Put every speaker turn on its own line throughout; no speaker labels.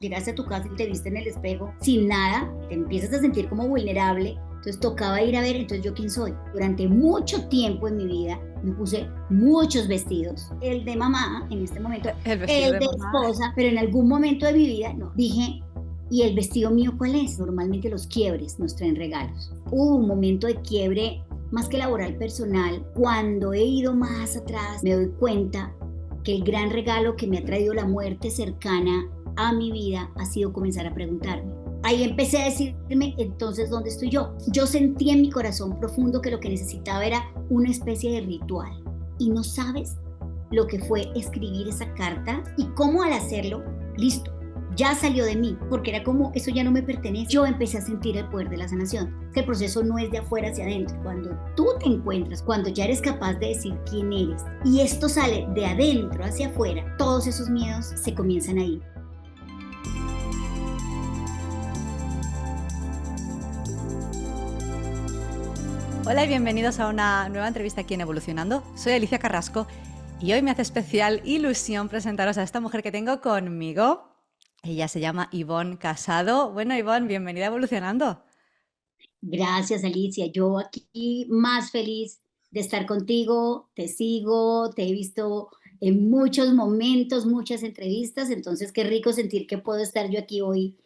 llegaste a tu casa y te viste en el espejo sin nada, te empiezas a sentir como vulnerable. Entonces tocaba ir a ver, entonces yo quién soy. Durante mucho tiempo en mi vida me puse muchos vestidos, el de mamá en este momento,
El vestido
el
de
de
mamá.
esposa, pero en algún momento de mi vida no, dije, ¿y el vestido mío cuál es? Normalmente los quiebres nos traen regalos. Hubo un momento de quiebre más que laboral, personal. Cuando he ido más atrás me doy cuenta que el gran regalo que me ha traído la muerte cercana a mi vida ha sido comenzar a preguntarme. Ahí empecé a decirme, entonces, ¿dónde estoy yo? Yo sentí en mi corazón profundo que lo que necesitaba era una especie de ritual. Y no sabes lo que fue escribir esa carta y cómo al hacerlo, listo, ya salió de mí, porque era como, eso ya no me pertenece. Yo empecé a sentir el poder de la sanación, que el proceso no es de afuera hacia adentro. Cuando tú te encuentras, cuando ya eres capaz de decir quién eres, y esto sale de adentro hacia afuera, todos esos miedos se comienzan a ir.
Hola y bienvenidos a una nueva entrevista aquí en Evolucionando. Soy Alicia Carrasco y hoy me hace especial ilusión presentaros a esta mujer que tengo conmigo. Ella se llama Ivonne Casado. Bueno, Ivonne, bienvenida a Evolucionando.
Gracias, Alicia. Yo aquí más feliz de estar contigo, te sigo, te he visto en muchos momentos, muchas entrevistas, entonces qué rico sentir que puedo estar yo aquí hoy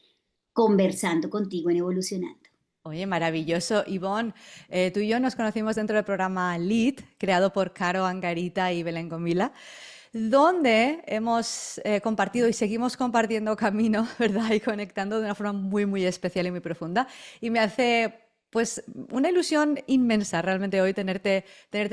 conversando contigo en Evolucionando.
Oye, maravilloso. Ivonne, tú y yo nos conocimos dentro del programa LEAD, creado por Caro Angarita y Belén Gomila, donde hemos compartido y seguimos compartiendo camino, ¿verdad? Y conectando de una forma muy, muy especial y muy profunda. Y me hace, pues, una ilusión inmensa realmente hoy tenerte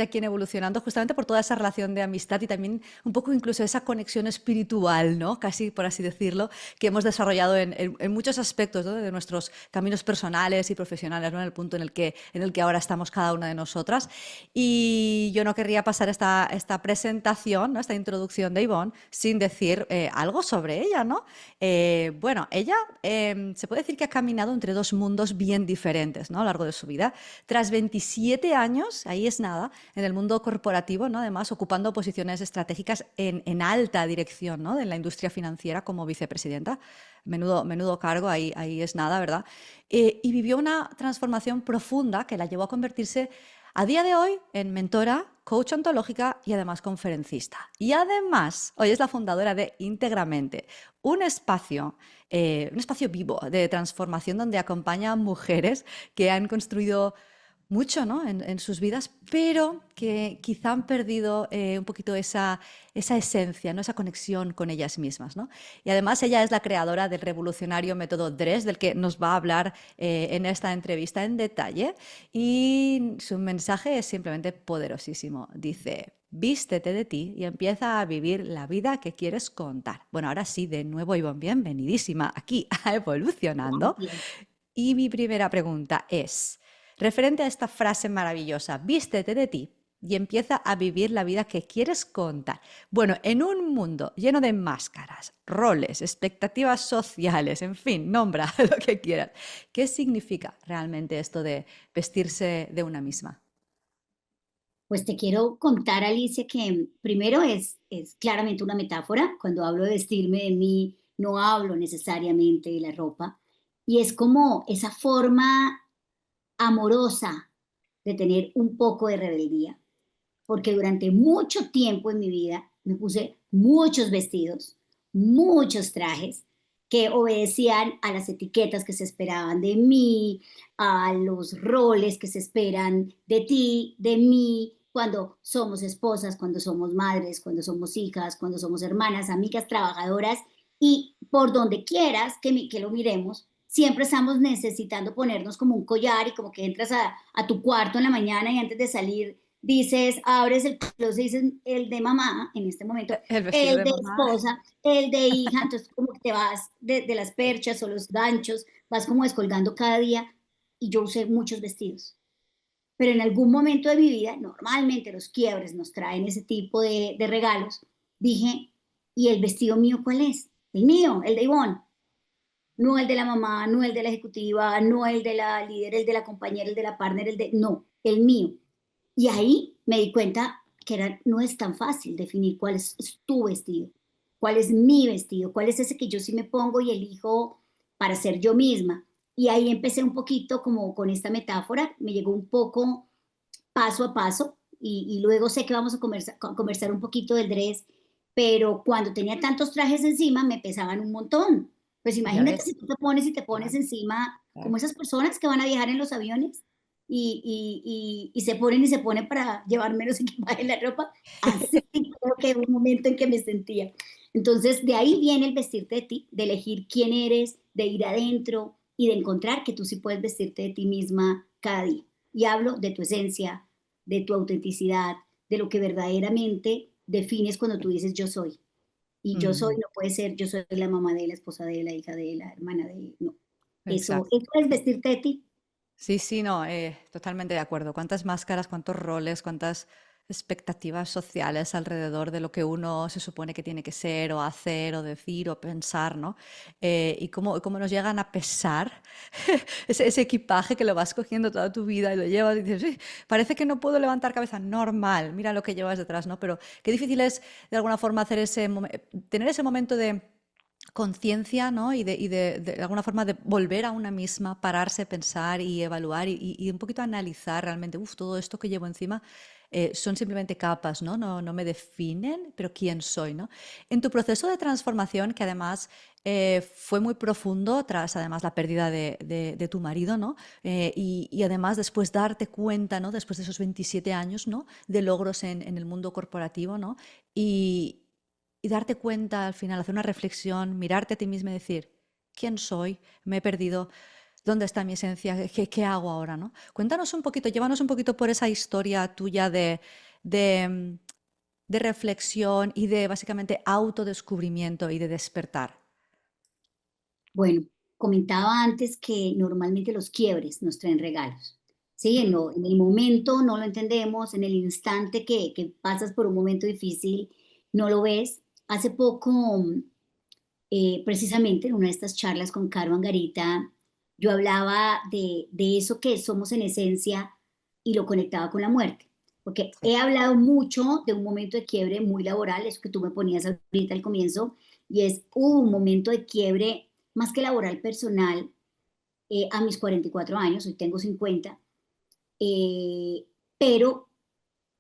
aquí en Evolucionando, justamente por toda esa relación de amistad y también un poco incluso esa conexión espiritual, ¿no? Casi, por así decirlo, que hemos desarrollado en muchos aspectos, ¿no? De nuestros caminos personales y profesionales, ¿no? En el punto en el que ahora estamos cada una de nosotras. Y yo no querría pasar esta presentación, ¿no? Esta introducción de Ivonne sin decir algo sobre ella, ¿no? Bueno, ella se puede decir que ha caminado entre dos mundos bien diferentes, ¿no? A lo largo de su vida. Tras 27 años, ahí es nada, en el mundo corporativo, ¿no? Además, ocupando posiciones estratégicas en alta dirección, ¿no? De la industria financiera como vicepresidenta. Menudo cargo, ahí es nada, ¿verdad? Y vivió una transformación profunda que la llevó a convertirse a día de hoy en mentora, coach ontológica y además conferencista. Y además, hoy es la fundadora de Íntegramente, un espacio vivo de transformación donde acompaña a mujeres que han construido mucho, ¿no? en sus vidas, pero que quizá han perdido un poquito esa esencia, ¿no? Esa conexión con ellas mismas, ¿no? Y además ella es la creadora del revolucionario método DRESS, del que nos va a hablar en esta entrevista en detalle. Y su mensaje es simplemente poderosísimo. Dice: vístete de ti y empieza a vivir la vida que quieres contar. Bueno, ahora sí, de nuevo, Ivonne, bienvenidísima aquí a Evolucionando. Y mi primera pregunta es, referente a esta frase maravillosa, vístete de ti y empieza a vivir la vida que quieres contar. Bueno, en un mundo lleno de máscaras, roles, expectativas sociales, en fin, nombra lo que quieras. ¿Qué significa realmente esto de vestirse de una misma?
Pues te quiero contar, Alicia, que primero es claramente una metáfora. Cuando hablo de vestirme de mí, no hablo necesariamente de la ropa. Y es como esa forma amorosa de tener un poco de rebeldía. Porque durante mucho tiempo en mi vida me puse muchos vestidos, muchos trajes que obedecían a las etiquetas que se esperaban de mí, a los roles que se esperan de ti, de mí, cuando somos esposas, cuando somos madres, cuando somos hijas, cuando somos hermanas, amigas, trabajadoras, y por donde quieras que lo miremos, siempre estamos necesitando ponernos como un collar y como que entras a tu cuarto en la mañana y antes de salir dices, abres el closet y dices el de mamá en este momento,
El vestido
el
de
de
mamá.
esposa, el de hija, entonces como que te vas de las perchas o los ganchos, vas como descolgando cada día y yo usé muchos vestidos. Pero en algún momento de mi vida, normalmente los quiebres nos traen ese tipo de regalos, dije, ¿y el vestido mío cuál es? El mío, el de Ivonne, no el de la mamá, no el de la ejecutiva, no el de la líder, el de la compañera, el de la partner, no, el mío. Y ahí me di cuenta que no es tan fácil definir cuál es tu vestido, cuál es mi vestido, cuál es ese que yo sí me pongo y elijo para ser yo misma. Y ahí empecé un poquito como con esta metáfora, me llegó un poco paso a paso y luego sé que vamos a conversar un poquito del dress, pero cuando tenía tantos trajes encima me pesaban un montón. Pues
Ya
imagínate si
ves.
tú te pones y te pones
Claro,
encima como
claro.
esas personas que van a viajar en los aviones y se ponen y se ponen para llevar menos equipaje en la ropa. Así creo que hubo un momento en que me sentía. Entonces, de ahí viene el vestirte de ti, de elegir quién eres, de ir adentro y de encontrar que tú sí puedes vestirte de ti misma cada día. Y hablo de tu esencia, de tu autenticidad, de lo que verdaderamente defines cuando tú dices yo soy. Y yo soy
Ujú.
no puede ser yo soy la mamá de, la esposa de, la hija de, la hermana de, no.
Exacto.
Eso es vestirte de ti.
Sí, sí, no, totalmente de acuerdo. Cuántas máscaras, cuántos roles, cuántas expectativas sociales alrededor de lo que uno se supone que tiene que ser o hacer o decir o pensar, ¿no? Y cómo nos llegan a pesar ese equipaje que lo vas cogiendo toda tu vida y lo llevas y dices, "Sí, parece que no puedo levantar cabeza, normal, mira lo que llevas detrás, ¿no? Pero qué difícil es de alguna forma hacer tener ese momento de conciencia, ¿no? De alguna forma de volver a una misma, pararse, pensar y evaluar y un poquito analizar realmente, todo esto que llevo encima son simplemente capas, ¿no? No me definen, pero quién soy, ¿no? En tu proceso de transformación, que además fue muy profundo tras además la pérdida de tu marido, ¿no? Y además después darte cuenta, ¿no? Después de esos 27 años, ¿no? De logros en el mundo corporativo, ¿no? Y, y darte cuenta al final, hacer una reflexión, mirarte a ti misma y decir, ¿quién soy? Me he perdido. ¿Dónde está mi esencia? ¿Qué hago ahora? ¿No? Cuéntanos un poquito, llévanos un poquito por esa historia tuya de, mm, de reflexión y de básicamente autodescubrimiento y de despertar.
Bueno, comentaba antes que normalmente los quiebres nos traen regalos. Sí,
Mm,
en el momento no lo entendemos, en el instante que pasas por un momento difícil, no lo ves. Hace poco, precisamente en una de estas charlas con Caro Angarita, yo hablaba de eso que somos en esencia y lo conectaba con la muerte. Porque
sí,
he hablado mucho de un momento de quiebre muy laboral, eso que tú me ponías ahorita al comienzo, y es un momento de quiebre más que laboral personal a mis 44 años, hoy tengo 50, eh, pero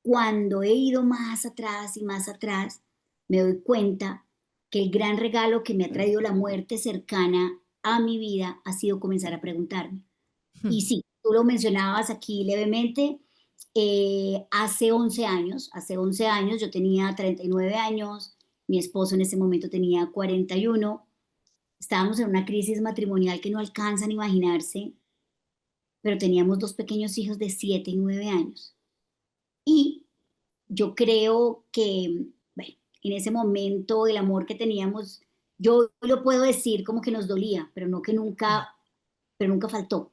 cuando he ido más atrás y más atrás, me doy cuenta que el gran regalo que me ha traído la muerte cercana a mi vida ha sido comenzar a preguntarme.
mm,
Y sí, tú lo mencionabas aquí levemente, hace 11 años, yo tenía 39 años, mi esposo en ese momento tenía 41, estábamos en una crisis matrimonial que no alcanzan a imaginarse, pero teníamos dos pequeños hijos de 7 y 9 años. Y yo creo que, bueno, en ese momento el amor que teníamos, yo lo puedo decir como que nos dolía, pero no que
mm,
nunca, pero nunca faltó.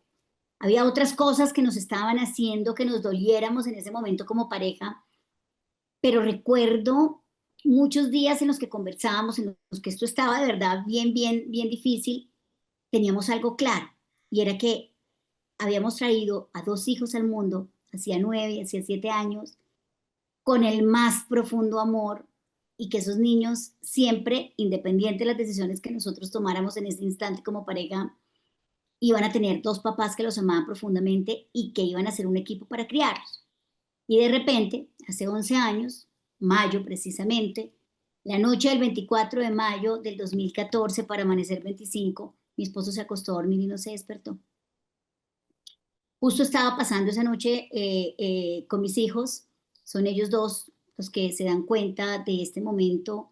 Había otras cosas que nos estaban haciendo que nos doliéramos en ese momento como pareja, pero recuerdo muchos días en los que conversábamos, en los que esto estaba de verdad bien, bien, bien difícil, teníamos algo claro, y era que habíamos traído a dos hijos al mundo, hacía 9, hacía 7 años, con el más profundo amor y que esos niños siempre, independiente de las decisiones que nosotros tomáramos en ese instante como pareja, iban a tener dos papás que los amaban profundamente y que iban a ser un equipo para criarlos. Y de repente, hace 11 años, mayo precisamente, la noche del 24 de mayo del 2014 para amanecer 25, mi esposo se acostó a dormir y no se despertó. Justo estaba pasando esa noche con mis hijos, son ellos dos los que se dan cuenta de este momento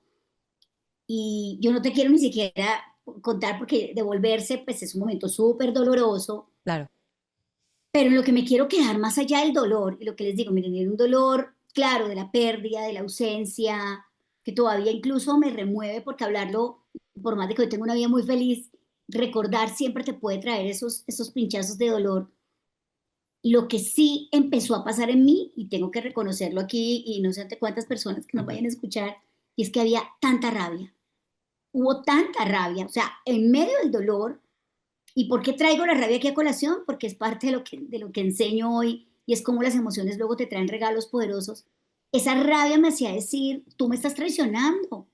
y yo no te quiero ni siquiera contar porque devolverse pues es un momento súper doloroso,
claro.
pero en lo que me quiero quedar más allá del dolor y lo que les digo, miren, era un dolor claro de la pérdida, de la ausencia, que todavía incluso me remueve porque hablarlo, por más de que hoy tengo una vida muy feliz, recordar siempre te puede traer esos pinchazos de dolor. Lo que sí empezó a pasar en mí, y tengo que reconocerlo aquí, y no sé ante cuántas personas que nos vayan a escuchar, y es que había tanta rabia, hubo tanta rabia, o sea, en medio del dolor, ¿y por qué traigo la rabia aquí a colación? Porque es parte de lo que enseño hoy, y es como las emociones luego te traen regalos poderosos. Esa rabia me hacía decir, tú me estás traicionando,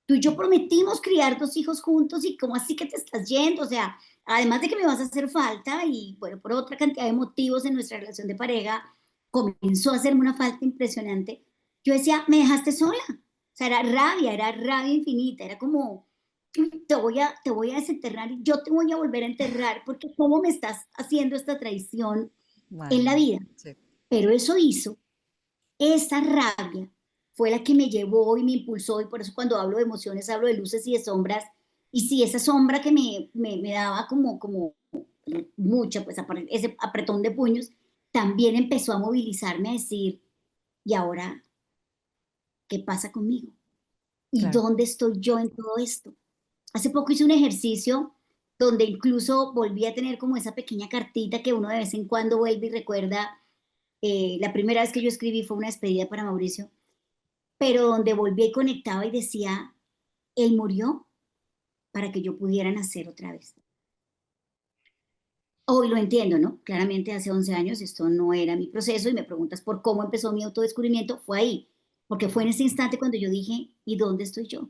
tú y yo prometimos criar 2 hijos juntos y cómo así que te estás yendo, o sea, además de que me vas a hacer falta y bueno, por otra cantidad de motivos en nuestra relación de pareja, comenzó a hacerme una falta impresionante. Yo decía, me dejaste sola, o sea, era rabia infinita, era como, te voy a desenterrar y yo te voy a volver a enterrar porque cómo me estás haciendo esta traición
Madre
en la
mía.
vida.
Sí,
Pero eso hizo, esa rabia fue la que me llevó y me impulsó, y por eso cuando hablo de emociones hablo de luces y de sombras, y sí, esa sombra que me daba como mucha, pues ese apretón de puños, también empezó a movilizarme a decir, ¿y ahora qué pasa conmigo? ¿Y
claro.
dónde estoy yo en todo esto? Hace poco hice un ejercicio donde incluso volví a tener como esa pequeña cartita que uno de vez en cuando vuelve y recuerda. La primera vez que yo escribí fue una despedida para Mauricio, pero donde volví y conectaba y decía, él murió para que yo pudiera nacer otra vez. Hoy lo entiendo, ¿no? Claramente hace 11 años esto no era mi proceso y me preguntas por cómo empezó mi autodescubrimiento, fue ahí, porque fue en ese instante cuando yo dije, ¿y dónde estoy yo?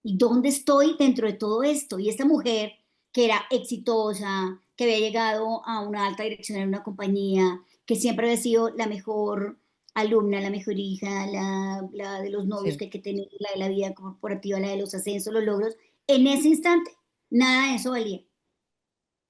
¿Y dónde estoy dentro de todo esto? Y esta mujer que era exitosa, que había llegado a una alta dirección en una compañía, que siempre había sido la mejor alumna, la mejor hija, la de los novios
Sí,
que hay que tener, la de la vida corporativa, la de los ascensos, los logros, en ese instante nada de eso valía.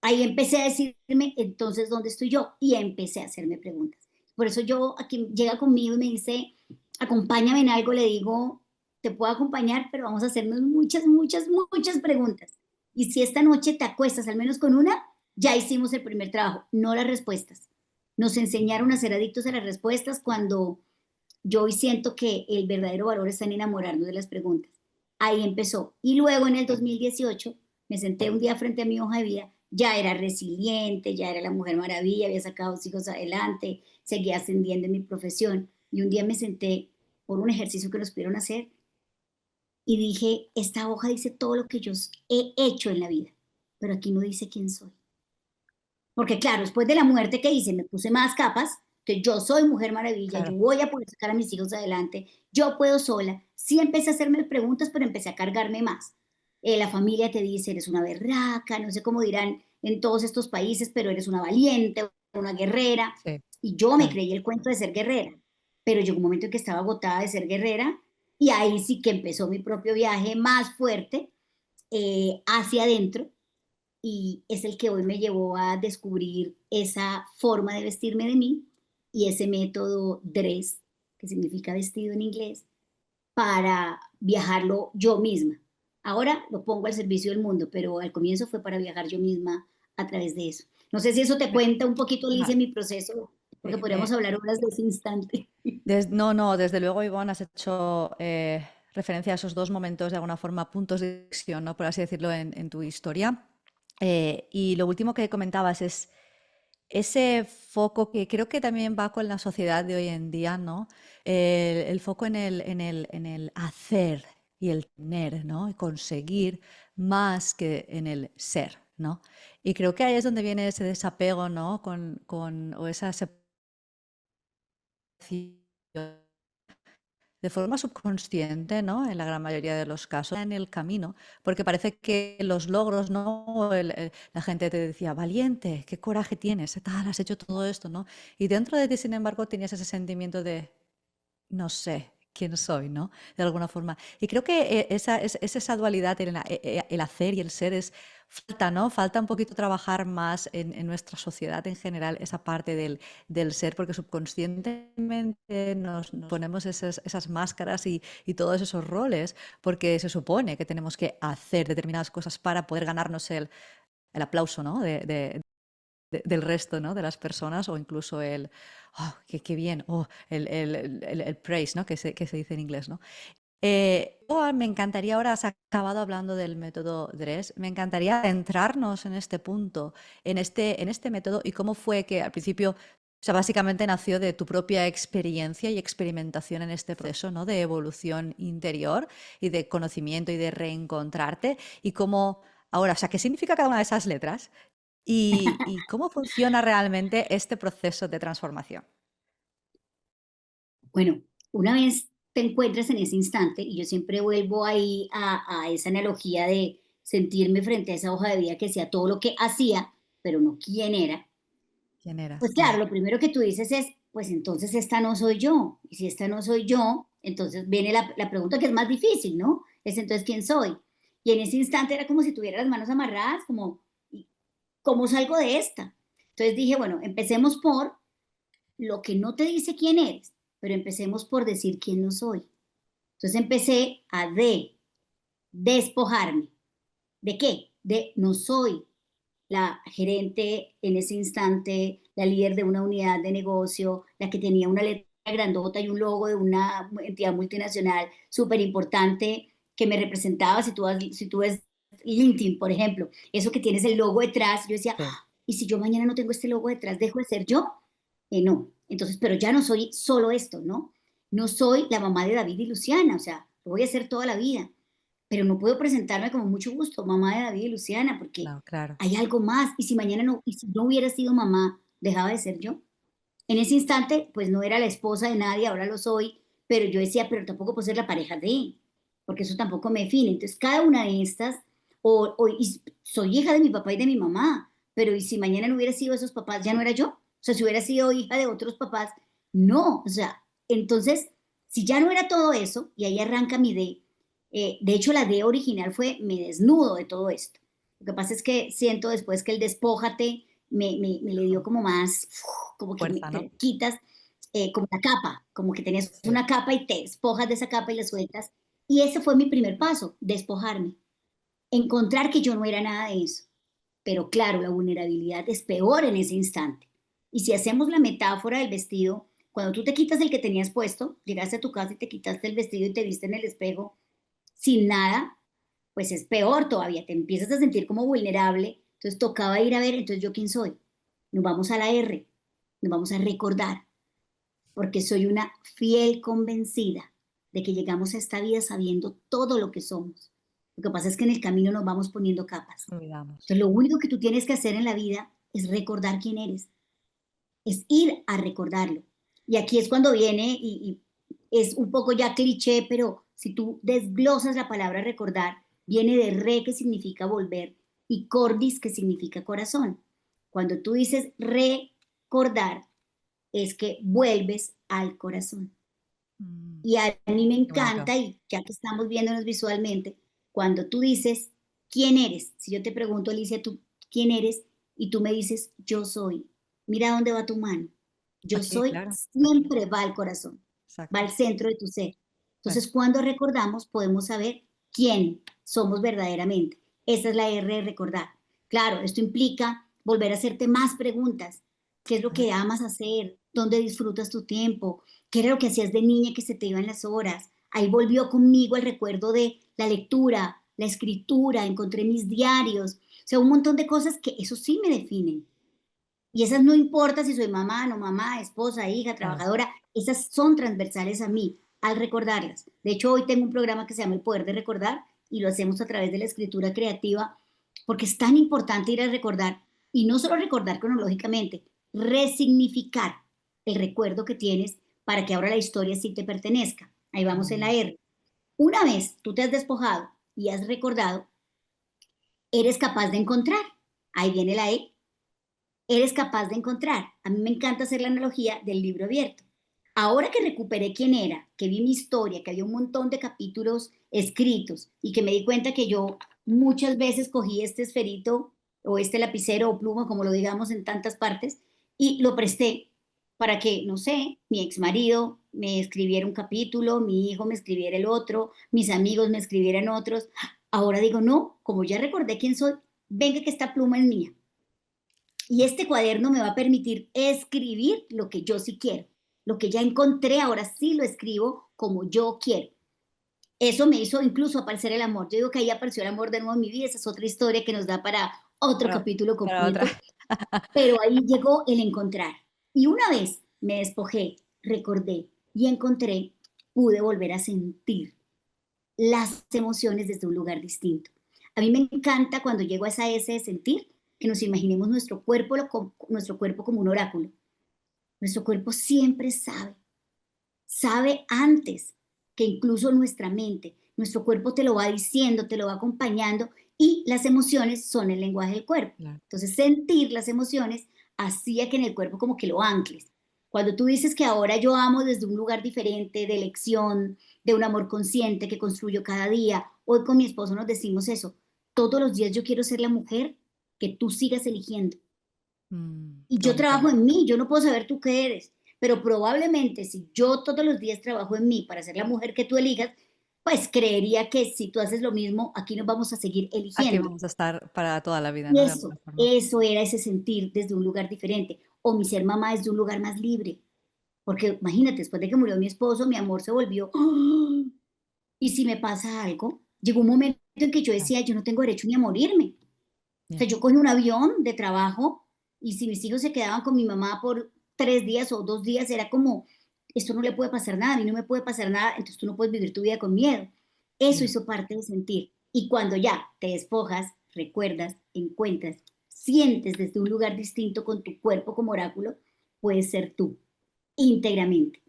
Ahí empecé a decirme, entonces, ¿dónde estoy yo? Y empecé a hacerme preguntas. Por eso yo, a quien llega conmigo y me dice, acompáñame en algo, le digo, te puedo acompañar, pero vamos a hacernos muchas, muchas, muchas preguntas. Y si esta noche te acuestas al menos con una, ya hicimos el primer trabajo, no las respuestas. Nos enseñaron a ser adictos a las respuestas cuando yo hoy siento que el verdadero valor está en enamorarnos de las preguntas. Ahí empezó. Y luego en el 2018 me senté un día frente a mi hoja de vida, ya era resiliente, ya era la mujer maravilla, había sacado 2 hijos adelante, seguía ascendiendo en mi profesión. Y un día me senté por un ejercicio que nos pidieron hacer y dije, esta hoja dice todo lo que yo he hecho en la vida, pero aquí no dice quién soy. Porque claro, después de la muerte que hice, me puse más capas, que yo soy mujer maravilla, yo
claro.
voy a poder sacar a mis hijos adelante, yo puedo sola. Sí empecé a hacerme preguntas, pero empecé a cargarme más. La familia te dice, eres una berraca, no sé cómo dirán en todos estos países, pero eres una valiente, una guerrera.
Sí,
Y yo me
claro.
creí el cuento de ser guerrera, pero llegó un momento en que estaba agotada de ser guerrera y ahí sí que empezó mi propio viaje más fuerte hacia adentro y es el que hoy me llevó a descubrir esa forma de vestirme de mí y ese método dress, que significa vestido en inglés, para viajarlo yo misma. Ahora lo pongo al servicio del mundo, pero al comienzo fue para viajar yo misma a través de eso. No sé si eso te
Me-
cuenta un poquito, Alicia,
ma-
mi proceso, porque podríamos hablar horas de ese instante.
No, no, desde luego, Ivonne, has hecho referencia a esos dos momentos, de alguna forma, puntos de inflexión, ¿no? Por así decirlo, en tu historia. Y lo último que comentabas es ese foco que creo que también va con la sociedad de hoy en día, ¿no? El foco en el hacer y el tener, ¿no? Y conseguir más que en el ser, ¿no? Y creo que ahí es donde viene ese desapego, ¿no? O esa separación de forma subconsciente, ¿no? En la gran mayoría de los casos, en el camino, porque parece que los logros, ¿no? La gente te decía, valiente, qué coraje tienes, tal, has hecho todo esto, ¿no? Y dentro de ti, sin embargo, tenías ese sentimiento de, no sé quién soy, ¿no? De alguna forma. Y creo que es esa dualidad, el hacer y el ser, falta, ¿no? Falta un poquito trabajar más en nuestra sociedad en general, esa parte del ser, porque subconscientemente nos ponemos esas máscaras y todos esos roles, porque se supone que tenemos que hacer determinadas cosas para poder ganarnos el aplauso, ¿no? Del resto, ¿no? De las personas o incluso oh, qué bien, oh, el praise, ¿no? Que se dice en inglés, ¿no? Me encantaría, ahora has acabado hablando del método DRESS, me encantaría centrarnos en este punto, en este método y cómo fue que al principio, o sea, básicamente nació de tu propia experiencia y experimentación en este proceso, ¿no? De evolución interior y de conocimiento y de reencontrarte y cómo ahora, o sea, ¿qué significa cada una de esas letras? ¿Y cómo funciona realmente este proceso de transformación?
Bueno, una vez te encuentras en ese instante, y yo siempre vuelvo ahí a esa analogía de sentirme frente a esa hoja de vida que decía todo lo que hacía, pero no quién era.
¿Quién eras?
Pues claro,
Claro.
lo primero que tú dices es, pues entonces esta no soy yo. Y si esta no soy yo, entonces viene la pregunta que es más difícil, ¿no? Es entonces, ¿quién soy? Y en ese instante era como si tuviera las manos amarradas, como, ¿cómo salgo de esta? Entonces dije, bueno, empecemos por lo que no te dice quién eres, pero empecemos por decir quién no soy. Entonces empecé a despojarme. ¿De qué? De no soy la gerente en ese instante, la líder de una unidad de negocio, la que tenía una letra grandota y un logo de una entidad multinacional súper importante que me representaba. Si tú ves LinkedIn, por ejemplo, eso que tienes el logo detrás, yo decía,
Sí,
"Ah, ¿y si yo mañana no tengo este logo detrás, dejo de ser yo? No. Entonces, pero ya no soy solo esto, ¿no? No soy la mamá de David y Luciana, o sea, lo voy a hacer toda la vida, pero no puedo presentarme como mucho gusto, mamá de David y Luciana, porque
no, claro.
hay algo más. Y si mañana no, y si no hubiera sido mamá, dejaba de ser yo. En ese instante, pues no era la esposa de nadie, ahora lo soy, pero yo decía, pero tampoco puedo ser la pareja de, porque eso tampoco me define. Entonces, cada una de estas, soy hija de mi papá y de mi mamá, pero ¿y si mañana no hubiera sido esos papás, ya no era yo? O sea, si hubiera sido hija de otros papás, no. O sea, entonces, si ya no era todo eso, y ahí arranca mi de hecho la D original fue me desnudo de todo esto. Lo que pasa es que siento después que el despójate me le dio como más, como que
Fuerza,
te
¿no?
lo quitas, como la capa, como que tenías
Sí.
una capa y te despojas de esa capa y la sueltas. Y ese fue mi primer paso, despojarme, encontrar que yo no era nada de eso. Pero claro, la vulnerabilidad es peor en ese instante. Y si hacemos la metáfora del vestido, cuando tú te quitas el que tenías puesto, llegaste a tu casa y te quitaste el vestido y te viste en el espejo sin nada, pues es peor todavía, te empiezas a sentir como vulnerable. Entonces tocaba ir a ver, entonces yo quién soy. Nos vamos a la R, nos vamos a recordar, porque soy una fiel convencida de que llegamos a esta vida sabiendo todo lo que somos. Lo que pasa es que en el camino nos vamos poniendo capas.
Olvidamos.
Entonces lo único que tú tienes que hacer en la vida es recordar quién eres, es ir a recordarlo. Y aquí es cuando viene, y es un poco ya cliché, pero si tú desglosas la palabra recordar, viene de re, que significa volver, y cordis, que significa corazón. Cuando tú dices recordar, es que vuelves al corazón.
Mm,
Y a mí me
qué bonito.
encanta, y ya que estamos viéndonos visualmente, cuando tú dices, ¿quién eres? Si yo te pregunto, Alicia, ¿tú quién eres? Y tú me dices, yo soy. Mira dónde va tu mano. Yo
Aquí,
soy
claro. Aquí.
siempre va al corazón, va al
Exacto.
centro de tu ser.
Sí.
Entonces, cuando recordamos, podemos saber quién somos verdaderamente. Esa es la R de recordar. Claro, esto implica volver a hacerte más preguntas. ¿Qué es lo
Ah,
que amas hacer? ¿Dónde disfrutas tu tiempo? ¿Qué era lo que hacías de niña que se te iban las horas? Ahí volvió conmigo el recuerdo de la lectura, la escritura, encontré mis diarios, o sea, un montón de cosas que eso sí me definen. Y esas no importa si soy mamá, no mamá, esposa, hija,
claro.
trabajadora, esas son transversales a mí al recordarlas. De hecho, hoy tengo un programa que se llama El Poder de Recordar y lo hacemos a través de la escritura creativa, porque es tan importante ir a recordar, y no solo recordar cronológicamente, resignificar el recuerdo que tienes para que ahora la historia sí te pertenezca. Ahí vamos en la
Mm,
R. Una vez tú te has despojado y has recordado, eres capaz de encontrar. Ahí viene la E, eres capaz de encontrar. A mí me encanta hacer la analogía del libro abierto. Ahora que recuperé quién era, que vi mi historia, que había un montón de capítulos escritos y que me di cuenta que yo muchas veces cogí este esferito o este lapicero o pluma, como lo digamos en tantas partes, y lo presté para que, no sé, mi ex marido me escribiera un capítulo, mi hijo me escribiera el otro, mis amigos me escribieran otros. Ahora digo, no, como ya recordé quién soy, venga que esta pluma es mía. Y este cuaderno me va a permitir escribir lo que yo sí quiero. Lo que ya encontré, ahora sí lo escribo como yo quiero. Eso me hizo incluso aparecer el amor. Yo digo que ahí apareció el amor de nuevo en mi vida. Esa es otra historia que nos da para otro
para,
capítulo
para otra.
completo. Pero ahí llegó el encontrar. Y una vez me despojé, recordé y encontré, pude volver a sentir las emociones desde un lugar distinto. A mí me encanta cuando llego a esa S de sentir, que nos imaginemos nuestro cuerpo como un oráculo. Nuestro cuerpo siempre sabe, sabe antes. que incluso nuestra mente, nuestro cuerpo te lo va diciendo, te lo va acompañando y las emociones son el lenguaje del cuerpo.
Claro.
Entonces, sentir las emociones hacía que en el cuerpo como que lo ancles. Cuando tú dices que ahora yo amo desde un lugar diferente, de elección, de un amor consciente que construyo cada día, hoy con mi esposo nos decimos eso, todos los días yo quiero ser la mujer que tú sigas eligiendo. Y
Qué
yo
bonito.
trabajo en mí, yo no puedo saber tú qué eres, pero probablemente si yo todos los días trabajo en mí para ser la mujer que tú elijas, pues creería que si tú haces lo mismo, aquí nos vamos a seguir
Aquí
eligiendo.
vamos a estar para toda la vida,
Y
¿no? De alguna forma.
eso era ese sentir desde un lugar diferente. O mi ser mamá desde un lugar más libre. Porque imagínate, después de que murió mi esposo, mi amor se volvió, ¡ah! Y si me pasa algo, llegó un momento en que yo
Claro.
decía, yo no tengo derecho ni a morirme. O
Ya.
sea, yo cogí un avión de trabajo y si mis hijos se quedaban con mi mamá por 3 días o 2 días, era como, esto no le puede pasar nada, a mí no me puede pasar nada, entonces tú no puedes vivir tu vida con miedo. Eso
Ya.
hizo parte de sentir. Y cuando ya te despojas, recuerdas, encuentras, sientes desde un lugar distinto con tu cuerpo como oráculo, puedes ser tú, íntegramente.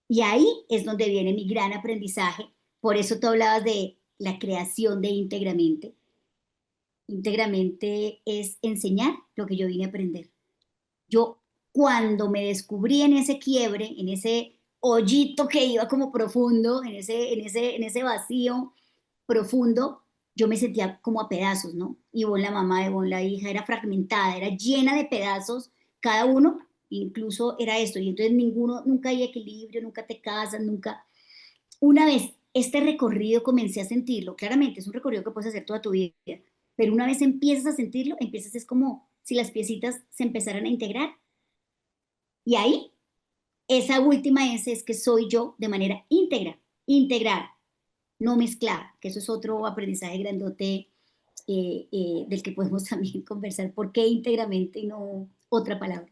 Y ahí es donde viene mi gran aprendizaje. Por eso tú hablabas de la creación de íntegramente. Íntegramente es enseñar lo que yo vine a aprender. Yo cuando me descubrí en ese quiebre, en ese hoyito que iba como profundo, en ese vacío profundo, yo me sentía como a pedazos, ¿no? Ivonne la mamá, Ivonne la hija, era fragmentada, era llena de pedazos, cada uno, incluso era esto, y entonces ninguno, nunca hay equilibrio, nunca te casas, nunca. Una vez este recorrido comencé a sentirlo, claramente es un recorrido que puedes hacer toda tu vida, pero una vez empiezas a sentirlo, empiezas, es como si las piecitas se empezaran a integrar. Y ahí, esa última es que soy yo de manera íntegra, integrar, no mezclar, que eso es otro aprendizaje grandote del que podemos también conversar. ¿Por qué íntegramente y no otra palabra?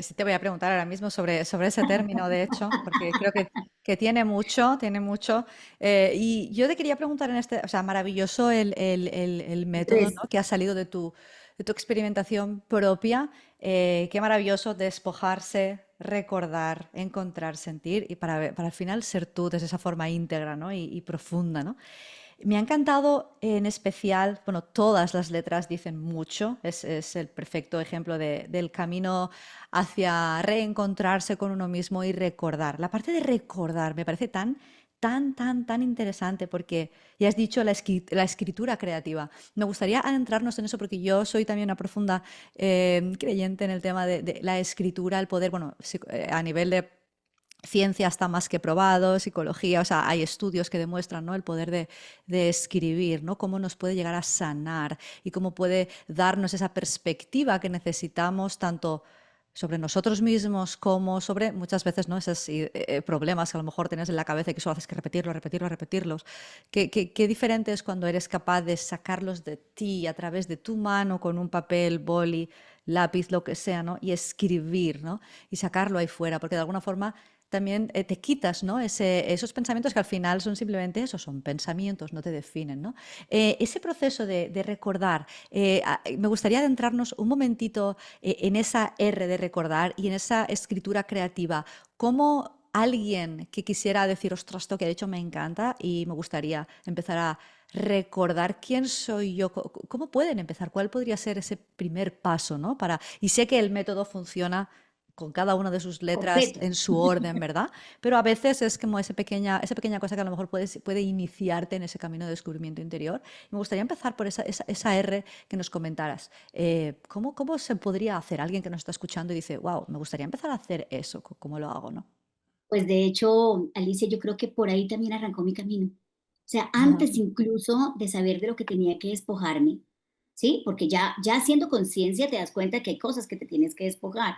Sí te voy a preguntar ahora mismo sobre ese término, de hecho, porque creo que tiene mucho, tiene mucho. Y yo te quería preguntar en este, o sea, maravilloso el método,
Entonces,
¿no? Que ha salido de tu experimentación propia. Qué maravilloso despojarse, recordar, encontrar, sentir y para al final ser tú desde esa forma íntegra, ¿no? Y profunda, ¿no? Me ha encantado en especial, bueno, todas las letras dicen mucho, es el perfecto ejemplo del camino hacia reencontrarse con uno mismo y recordar. La parte de recordar me parece tan interesante porque ya has dicho la escritura creativa. Me gustaría adentrarnos en eso porque yo soy también una profunda creyente en el tema de la escritura, el poder, bueno, a nivel de ciencia está más que probado, psicología, o sea, hay estudios que demuestran, ¿no? El poder de escribir, ¿no? Cómo nos puede llegar a sanar y cómo puede darnos esa perspectiva que necesitamos tanto sobre nosotros mismos como sobre muchas veces, ¿no? Esos problemas que a lo mejor tienes en la cabeza y que solo haces que repetirlos, repetirlos, repetirlos. Qué diferente es cuando eres capaz de sacarlos de ti a través de tu mano con un papel, boli, lápiz, lo que sea, ¿no? Y escribir, ¿no? Y sacarlo ahí fuera, porque de alguna forma también te quitas, ¿no? Esos pensamientos que al final son simplemente eso, son pensamientos, no te definen, ¿no? Ese proceso de recordar, me gustaría adentrarnos un momentito en esa R de recordar y en esa escritura creativa. ¿Cómo alguien que quisiera decir, ostras, esto que ha dicho me encanta y me gustaría empezar a recordar quién soy yo, cómo pueden empezar, cuál podría ser ese primer paso, ¿no? Y sé que el método funciona con cada una de sus letras
completo.
en su orden, ¿verdad? Pero a veces es como esa pequeña cosa que a lo mejor puede iniciarte en ese camino de descubrimiento interior. Me gustaría empezar por esa R que nos comentaras. ¿Cómo se podría hacer? Alguien que nos está escuchando y dice, wow, me gustaría empezar a hacer eso, ¿cómo lo hago, no?
Pues de hecho, Alicia, yo creo que por ahí también arrancó mi camino. O sea,
Ajá.
antes incluso de saber de lo que tenía que despojarme, ¿sí? Porque ya haciendo conciencia te das cuenta que hay cosas que te tienes que despojar.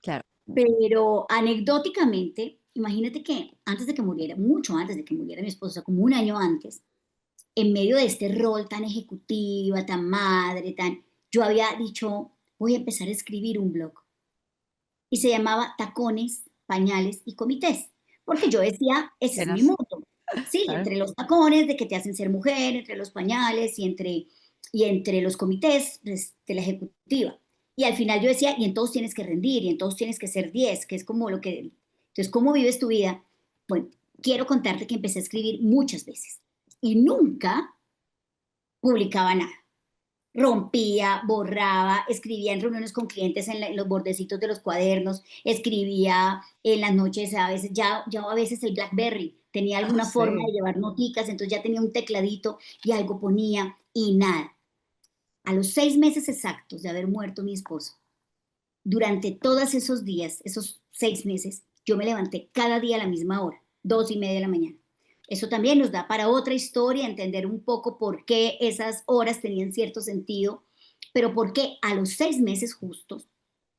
Claro.
Pero anecdóticamente, imagínate que antes de que muriera, mucho antes de que muriera mi esposa, como un año antes, en medio de este rol tan ejecutiva, tan madre, yo había dicho, voy a empezar a escribir un blog. Y se llamaba Tacones, Pañales y Comités, porque yo decía, ese es mi
Apenas.
mundo. Sí,
Claro.
entre los tacones de que te hacen ser mujer, entre los pañales y entre los comités pues, de la ejecutiva. Y al final yo decía, y en todos tienes que rendir, y en todos tienes que ser 10, que es como lo que... Entonces, ¿cómo vives tu vida? Bueno, quiero contarte que empecé a escribir muchas veces y nunca publicaba nada. Rompía, borraba, escribía en reuniones con clientes en los bordecitos de los cuadernos, escribía en las noches, a veces, ya a veces el BlackBerry tenía
Ah,
alguna forma de
sí.
llevar noticas, entonces ya tenía un tecladito y algo ponía y nada. A los 6 meses exactos de haber muerto mi esposo, durante todos esos días, esos 6 meses, yo me levanté cada día a la misma hora, 2:30 de la mañana. Eso también nos da para otra historia, entender un poco por qué esas horas tenían cierto sentido, pero por qué a los 6 meses justos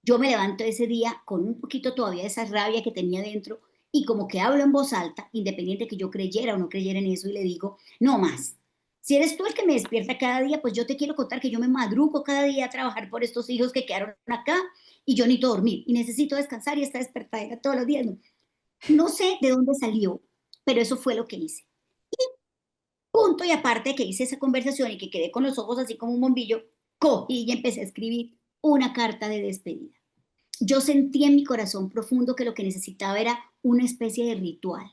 yo me levanto ese día con un poquito todavía de esa rabia que tenía dentro y como que hablo en voz alta, independiente que yo creyera o no creyera en eso, y le digo, no más. Si eres tú el que me despierta cada día, pues yo te quiero contar que yo me madrugo cada día a trabajar por estos hijos que quedaron acá y yo necesito dormir y necesito descansar y estar despertada todos los días. No, no sé de dónde salió, pero eso fue lo que hice. Punto y aparte que hice esa conversación y que quedé con los ojos así como un bombillo, cogí y empecé a escribir una carta de despedida. Yo sentí en mi corazón profundo que lo que necesitaba era una especie de ritual.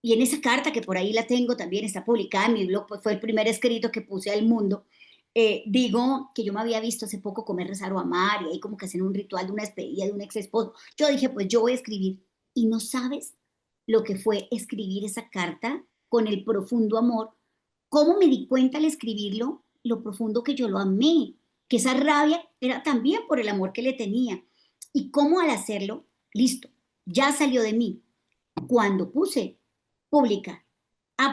Y en esa carta, que por ahí la tengo también, está publicada en mi blog, pues fue el primer escrito que puse al mundo, digo que yo me había visto hace poco comer, rezar o amar, y ahí como que hacen un ritual de una despedida de un ex esposo. Yo dije, pues yo voy a escribir. Y no sabes lo que fue escribir esa carta con el profundo amor. ¿Cómo me di cuenta al escribirlo? Lo profundo que yo lo amé, que esa rabia era también por el amor que le tenía. Y cómo al hacerlo, listo, ya salió de mí. Cuando puse pública,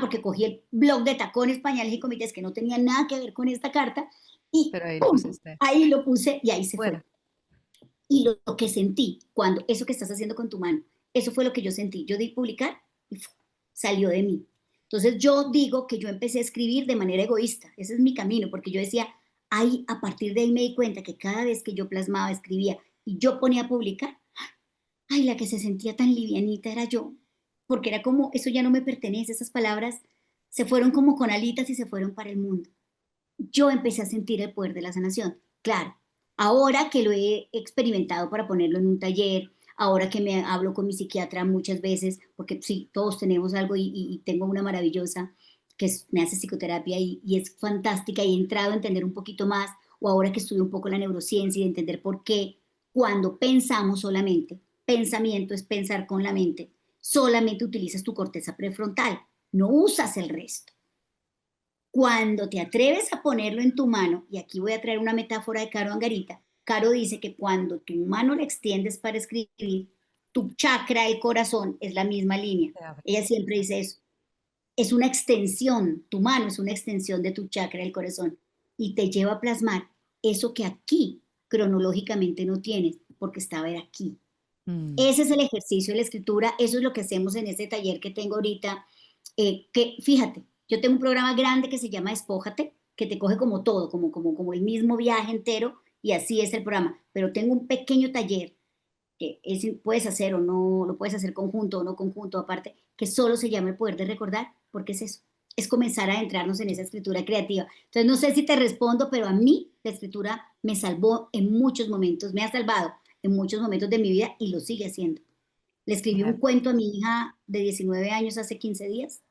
porque cogí el blog de tacones, pañales y comités que no tenía nada que ver con esta carta y
Pero ahí lo
¡pum!
pusiste.
Ahí lo puse y ahí se fue.
Bueno,
Y lo que sentí cuando eso que estás haciendo con tu mano, eso fue lo que yo sentí. Yo di publicar y salió de mí. Entonces yo digo que yo empecé a escribir de manera egoísta. Ese es mi camino, porque yo decía, ahí a partir de ahí me di cuenta que cada vez que yo plasmaba, escribía y yo ponía a publicar, ay, la que se sentía tan livianita era yo, porque era como, eso ya no me pertenece, esas palabras se fueron como con alitas y se fueron para el mundo. Yo empecé a sentir el poder de la sanación. Claro, ahora que lo he experimentado para ponerlo en un taller, ahora que me hablo con mi psiquiatra muchas veces, porque sí, todos tenemos algo y tengo una maravillosa que me hace psicoterapia y es fantástica y he entrado a entender un poquito más, o ahora que estudio un poco la neurociencia y de entender por qué cuando pensamos solamente, pensamiento es pensar con la mente, solamente utilizas tu corteza prefrontal, no usas el resto. Cuando te atreves a ponerlo en tu mano, y aquí voy a traer una metáfora de Caro Angarita, Caro dice que cuando tu mano la extiendes para escribir, tu chakra, el corazón, es la misma línea.
te abre.
Ella siempre dice eso. Es una extensión, tu mano es una extensión de tu chakra, el corazón, y te lleva a plasmar eso que aquí cronológicamente no tienes, porque estaba aquí.
Mm,
Ese es el ejercicio de la escritura, eso es lo que hacemos en este taller que tengo ahorita, que fíjate, yo tengo un programa grande que se llama Despójate, que te coge como todo, como el mismo viaje entero, y así es el programa, pero tengo un pequeño taller que puedes hacer o no, lo puedes hacer conjunto o no conjunto aparte, que solo se llama el poder de recordar, porque es eso, es comenzar a adentrarnos en esa escritura creativa. Entonces no sé si te respondo, pero a mí la escritura me salvó en muchos momentos, me ha salvado en muchos momentos de mi vida y lo sigue haciendo. Le escribí un
mujer.
cuento a mi hija de 19 años hace 15 días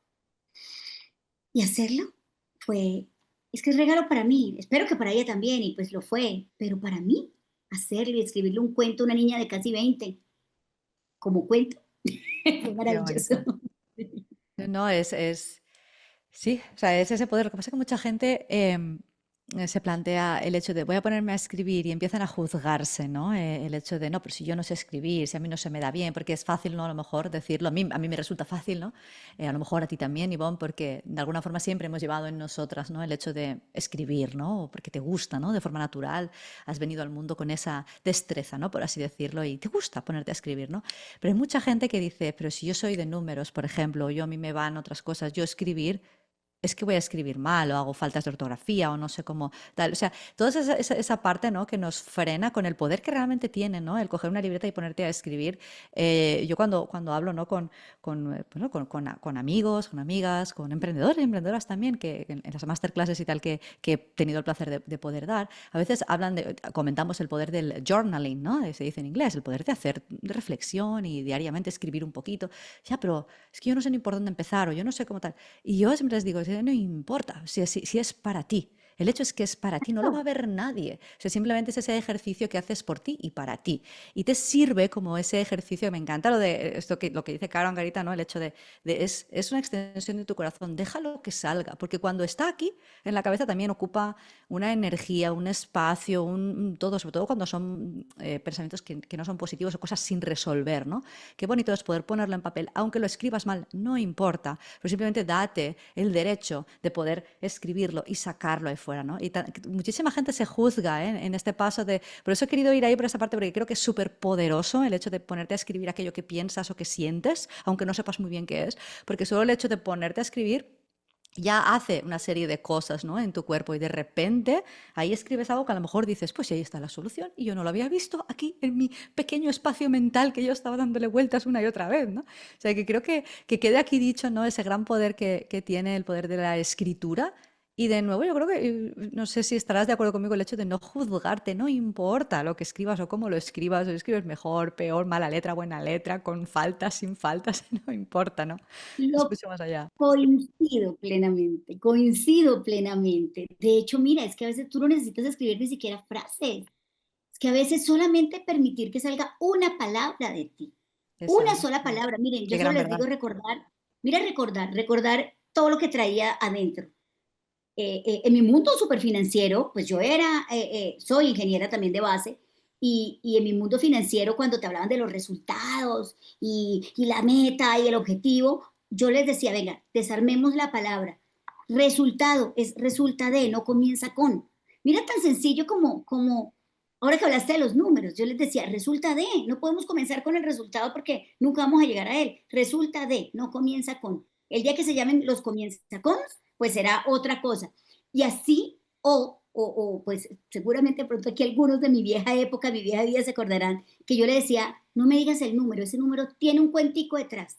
y hacerlo fue, es que es regalo para mí, espero que para ella también y pues lo fue, pero para mí hacerlo y escribirle un cuento a una niña de casi 20 como cuento fue
Qué
maravilloso.
bonito. No, sí, o sea, es ese poder. Lo que pasa es que mucha gente se plantea el hecho de voy a ponerme a escribir y empiezan a juzgarse, ¿no? El hecho de no, pero si yo no sé escribir, si a mí no se me da bien, porque es fácil, ¿no? A lo mejor decirlo, a mí me resulta fácil, ¿no? A lo mejor a ti también, Ivonne, porque de alguna forma siempre hemos llevado en nosotras, ¿no? El hecho de escribir, ¿no? O porque te gusta, ¿no? De forma natural, has venido al mundo con esa destreza, ¿no? Por así decirlo, y te gusta ponerte a escribir, ¿no? Pero hay mucha gente que dice, pero si yo soy de números, por ejemplo, yo a mí me van otras cosas, yo escribir es que voy a escribir mal o hago faltas de ortografía o no sé cómo tal. O sea, toda esa parte, ¿no? Que nos frena con el poder que realmente tiene, ¿no? El coger una libreta y ponerte a escribir. Yo cuando hablo, ¿no? Bueno, con amigos, con amigas, con emprendedores y emprendedoras también, que en las masterclasses y tal que he tenido el placer de poder dar, a veces comentamos el poder del journaling, ¿no? Se dice en inglés, el poder de hacer reflexión y diariamente escribir un poquito. Ya, pero es que yo no sé ni por dónde empezar o yo no sé cómo tal. Y yo siempre les digo, no importa si es para ti. El hecho es que es para ti, no lo va a ver nadie. O sea, simplemente es ese ejercicio que haces por ti y para ti. Y te sirve como ese ejercicio, me encanta lo de esto lo que dice Caro Angarita, ¿no? El hecho es una extensión de tu corazón, déjalo que salga, porque cuando está aquí, en la cabeza también ocupa una energía, un espacio, todo, sobre todo cuando son pensamientos que no son positivos o cosas sin resolver, ¿no? Qué bonito es poder ponerlo en papel, aunque lo escribas mal, no importa, pero simplemente date el derecho de poder escribirlo y sacarlo ahí fuera, ¿no? Y muchísima gente se juzga, ¿eh? En este paso de... Por eso he querido ir ahí por esa parte, porque creo que es súper poderoso el hecho de ponerte a escribir aquello que piensas o que sientes, aunque no sepas muy bien qué es, porque solo el hecho de ponerte a escribir ya hace una serie de cosas, ¿no? En tu cuerpo y de repente ahí escribes algo que a lo mejor dices, pues ahí está la solución y yo no lo había visto aquí en mi pequeño espacio mental que yo estaba dándole vueltas una y otra vez, ¿no? O sea, que creo que quede aquí dicho, ¿no? Ese gran poder que tiene el poder de la escritura. Y de nuevo, yo creo que, no sé si estarás de acuerdo conmigo, el hecho de no juzgarte, no importa lo que escribas o cómo lo escribas, o escribes mejor, peor, mala letra, buena letra, con faltas, sin faltas, no importa, ¿no? Es
Lo
mucho más allá.
coincido plenamente, coincido plenamente. De hecho, mira, es que a veces tú no necesitas escribir ni siquiera frases. Es que a veces solamente permitir que salga una palabra de ti. Una
Exacto.
sola palabra. Miren,
Qué
yo solo
gran
les
verdad.
digo recordar, mira, recordar todo lo que traía adentro. En mi mundo superfinanciero, pues yo soy ingeniera también de base, y en mi mundo financiero, cuando te hablaban de los resultados y la meta y el objetivo, yo les decía, venga, desarmemos la palabra. Resultado es resulta de, no comienza con. Mira tan sencillo como ahora que hablaste de los números, yo les decía, resulta de, no podemos comenzar con el resultado porque nunca vamos a llegar a él. Resulta de, no comienza con. El día que se llamen los comienza con, pues será otra cosa. Y así, pues seguramente pronto aquí algunos de mi vieja época, mi vieja vida se acordarán que yo le decía, no me digas el número, ese número tiene un cuentico detrás.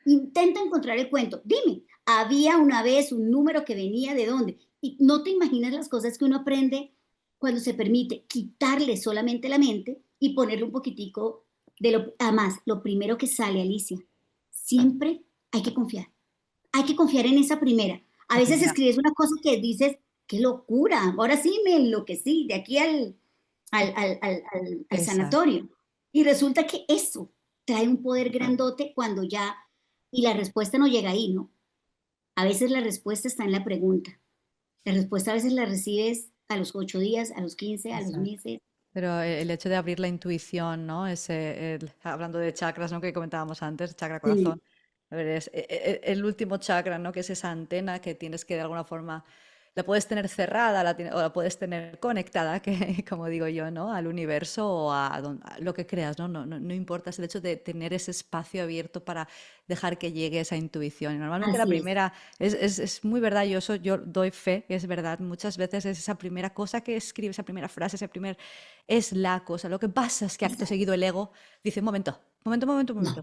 Intenta encontrar el cuento. Dime, había una vez un número que venía de dónde. Y no te imaginas las cosas que uno aprende cuando se permite quitarle solamente la mente y ponerle un poquitico de lo... Además, lo primero que sale, Alicia, siempre hay que confiar. Hay que confiar en esa primera. A
La
veces
primera.
escribes una cosa que dices, qué locura, ahora sí me enloquecí, de aquí al
Exacto.
sanatorio. Y resulta que eso trae un poder grandote cuando ya, y la respuesta no llega ahí, ¿no? A veces la respuesta está en la pregunta. La respuesta a veces la recibes a los 8 días, a los 15, a los
Exacto.
meses.
Pero el hecho de abrir la intuición, ¿no? Hablando de chakras, ¿no? Que comentábamos antes, chakra
Sí,
corazón. A ver, es el último chakra, ¿no? Que es esa antena que tienes que de alguna forma, la puedes tener cerrada o la puedes tener conectada, que como digo yo, ¿no? Al universo o a lo que creas, ¿no? No importa, es el hecho de tener ese espacio abierto para dejar que llegue esa intuición. Y normalmente la
así es.
primera es muy verdad, yo doy fe que es verdad. Muchas veces es esa primera cosa que escribes, esa primera frase, es la cosa. Lo que pasa es que acto
Exacto.
seguido el ego dice,
No,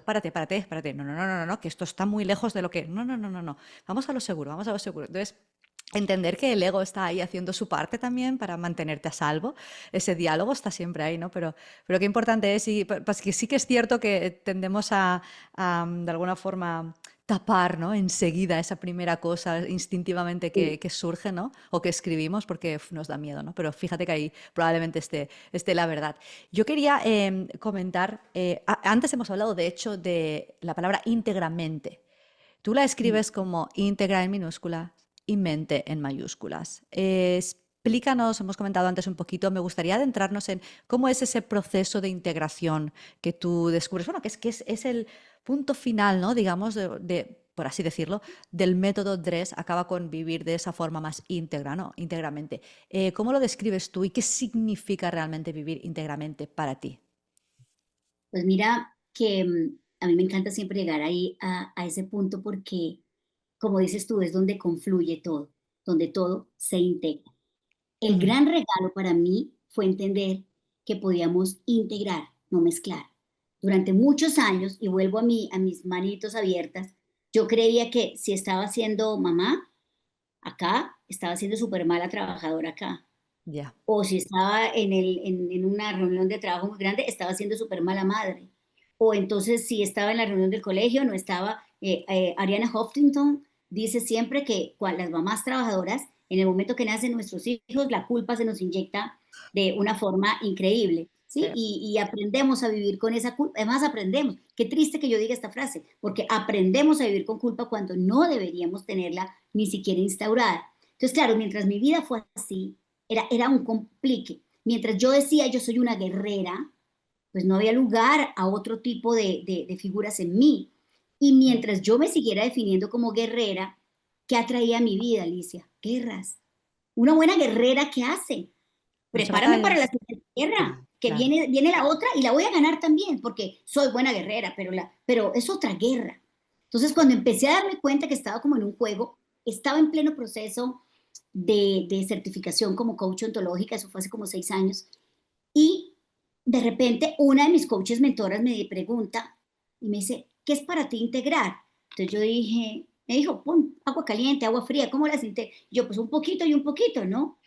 párate. No, que esto está muy lejos de lo que... No. Vamos a lo seguro, vamos a lo seguro. Entonces, entender que el ego está ahí haciendo su parte también para mantenerte a salvo. Ese diálogo está siempre ahí, ¿no? Pero qué importante es, y pues que sí que es cierto que tendemos de alguna forma, tapar, ¿no? Enseguida esa primera cosa instintivamente
sí.
que surge, ¿no? O que escribimos porque nos da miedo, ¿no? Pero fíjate que ahí probablemente esté la verdad. Yo quería comentar, antes hemos hablado de hecho de la palabra íntegramente. Tú la
Sí.
escribes como íntegra en minúscula y mente en mayúsculas. Explícanos, hemos comentado antes un poquito, me gustaría adentrarnos en cómo es ese proceso de integración que tú descubres, bueno, que es el punto final, ¿no? Digamos, por así decirlo, del método DRESS, acaba con vivir de esa forma más íntegra, ¿no? Íntegramente. ¿Cómo lo describes tú y qué significa realmente vivir íntegramente para ti?
Pues mira que a mí me encanta siempre llegar ahí a ese punto porque como dices tú, es donde confluye todo, donde todo se integra. El
Ujú.
gran regalo para mí fue entender que podíamos integrar, no mezclar. Durante muchos años, y vuelvo a mis manitos abiertas, yo creía que si estaba siendo mamá acá, estaba siendo súper mala trabajadora acá.
Ya.
O si estaba en una reunión de trabajo muy grande, estaba siendo súper mala madre. O entonces si estaba en la reunión del colegio, no estaba. Ariana Huffington dice siempre que las mamás trabajadoras, en el momento que nacen nuestros hijos, la culpa se nos inyecta de una forma increíble.
Sí.
¿Sí? Y aprendemos a vivir con esa culpa. Además, aprendemos. Qué triste que yo diga esta frase, porque aprendemos a vivir con culpa cuando no deberíamos tenerla ni siquiera instaurada. Entonces, claro, mientras mi vida fue así, era un complique. Mientras yo decía yo soy una guerrera, pues no había lugar a otro tipo de figuras en mí. Y
Ya.
mientras yo me siguiera definiendo como guerrera, ¿qué atraía a mi vida, Alicia? Guerras. Una buena guerrera, ¿qué hace?
Muchas
Prepárame para la
batallas.
siguiente guerra,
Sí,
que
claro.
viene la otra y la voy a ganar también, porque soy buena guerrera, pero es otra guerra. Entonces, cuando empecé a darme cuenta que estaba como en un juego, estaba en pleno proceso de certificación como coach ontológica, eso fue hace como 6 años, y de repente una de mis coaches mentoras me pregunta y me dice, ¿qué es para ti integrar? Entonces yo dije, me dijo, pon agua caliente, agua fría, ¿cómo las integro? Yo, pues un poquito y un poquito, ¿no?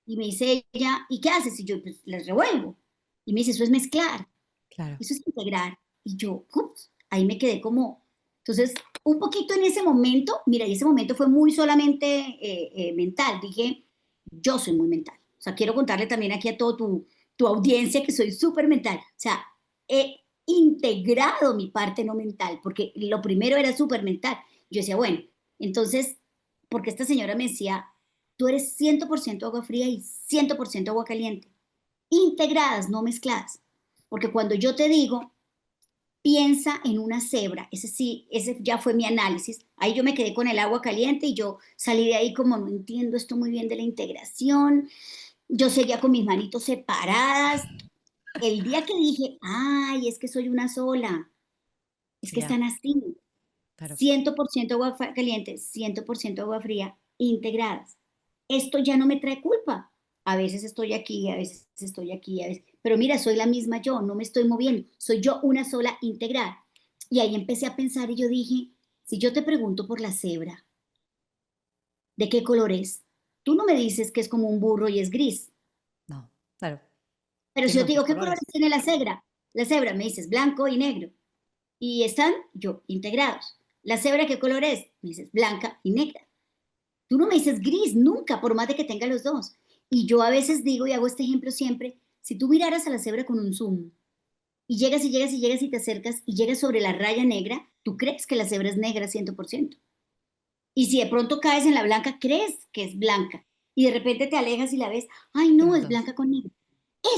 Y me dice ella, ¿y qué haces? Y yo, pues las revuelvo. Y me dice, eso es mezclar,
Claro.
eso es integrar. Y yo, ups, ahí me quedé como, entonces, un poquito en ese momento, mira, y ese momento fue muy solamente mental. Dije, yo soy muy mental. O sea, quiero contarle también aquí a toda tu audiencia que soy súper mental. O sea, he integrado mi parte no mental, porque lo primero era súper mental. Yo decía, bueno, entonces, porque esta señora me decía, tú eres 100% agua fría y 100% agua caliente, integradas, no mezcladas. Porque cuando yo te digo, piensa en una cebra, ese sí, ese ya fue mi análisis. Ahí yo me quedé con el agua caliente y yo salí de ahí como no entiendo esto muy bien de la integración. Yo seguía con mis manitos separadas. El día que dije, ay, es que soy una sola, es que
Ya.
están así,
Claro.
100% agua caliente, 100% agua fría, integradas. Esto ya no me trae culpa. A veces estoy aquí, a veces estoy aquí, a veces... Pero mira, soy la misma yo, no me estoy moviendo, soy yo una sola integrada. Y ahí empecé a pensar y yo dije, si yo te pregunto por la cebra, ¿de qué color es? Tú no me dices que es como un burro y es gris.
No. Claro.
Pero si
Tiene
yo te
otros
digo, ¿qué colores
colores.
tiene la cebra me dices blanco y negro. Y están, yo, integrados. ¿La cebra qué color es? Me dices blanca y negra. Tú no me dices gris nunca, por más de que tenga los dos. Y yo a veces digo, y hago este ejemplo siempre, si tú miraras a la cebra con un zoom, y llegas y llegas y llegas y te acercas y llegas sobre la raya negra, tú crees que la cebra es negra 100%. Y si de pronto caes en la blanca, crees que es blanca. Y de repente te alejas y la ves, ay
De
no,
los
es
dos.
blanca con negro.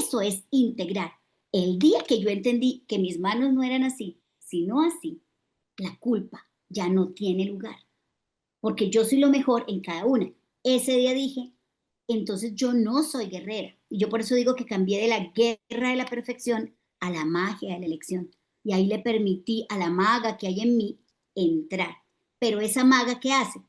Eso es integrar. El día que yo entendí que mis manos no eran así, sino así, la culpa ya no tiene lugar, porque yo soy lo mejor en cada una. Ese día dije, entonces yo no soy guerrera. Y yo por eso digo que cambié de la guerra de la perfección a la magia de la elección. Y ahí le permití a la maga que hay en mí entrar. Pero esa maga, ¿qué hace?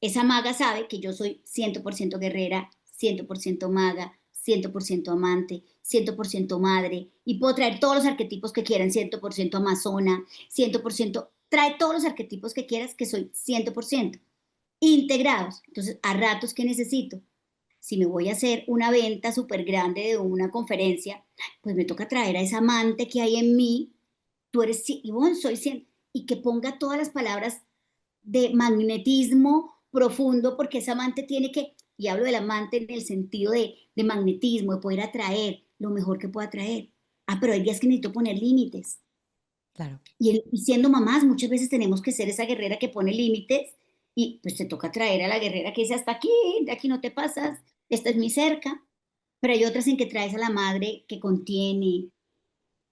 Esa maga sabe que yo soy 100% guerrera, 100% maga, 100% amante, 100% madre, y puedo traer todos los arquetipos que quieran, 100% amazona, 100%, trae todos los arquetipos que quieras, que soy 100% integrados. Entonces, a ratos, ¿qué necesito? Si me voy a hacer una venta súper grande de una conferencia, pues me toca traer a esa amante que hay en mí, tú eres, Ivonne, soy 100, y que ponga todas las palabras de magnetismo profundo, porque esa amante tiene que, y hablo del amante en el sentido de magnetismo, de poder atraer lo mejor que pueda atraer. Ah, pero hay días que necesito poner límites.
Claro.
Y siendo mamás, muchas veces tenemos que ser esa guerrera que pone límites y pues te toca traer a la guerrera que dice hasta aquí, de aquí no te pasas, esta es mi cerca. Pero hay otras en que traes a la madre que contiene,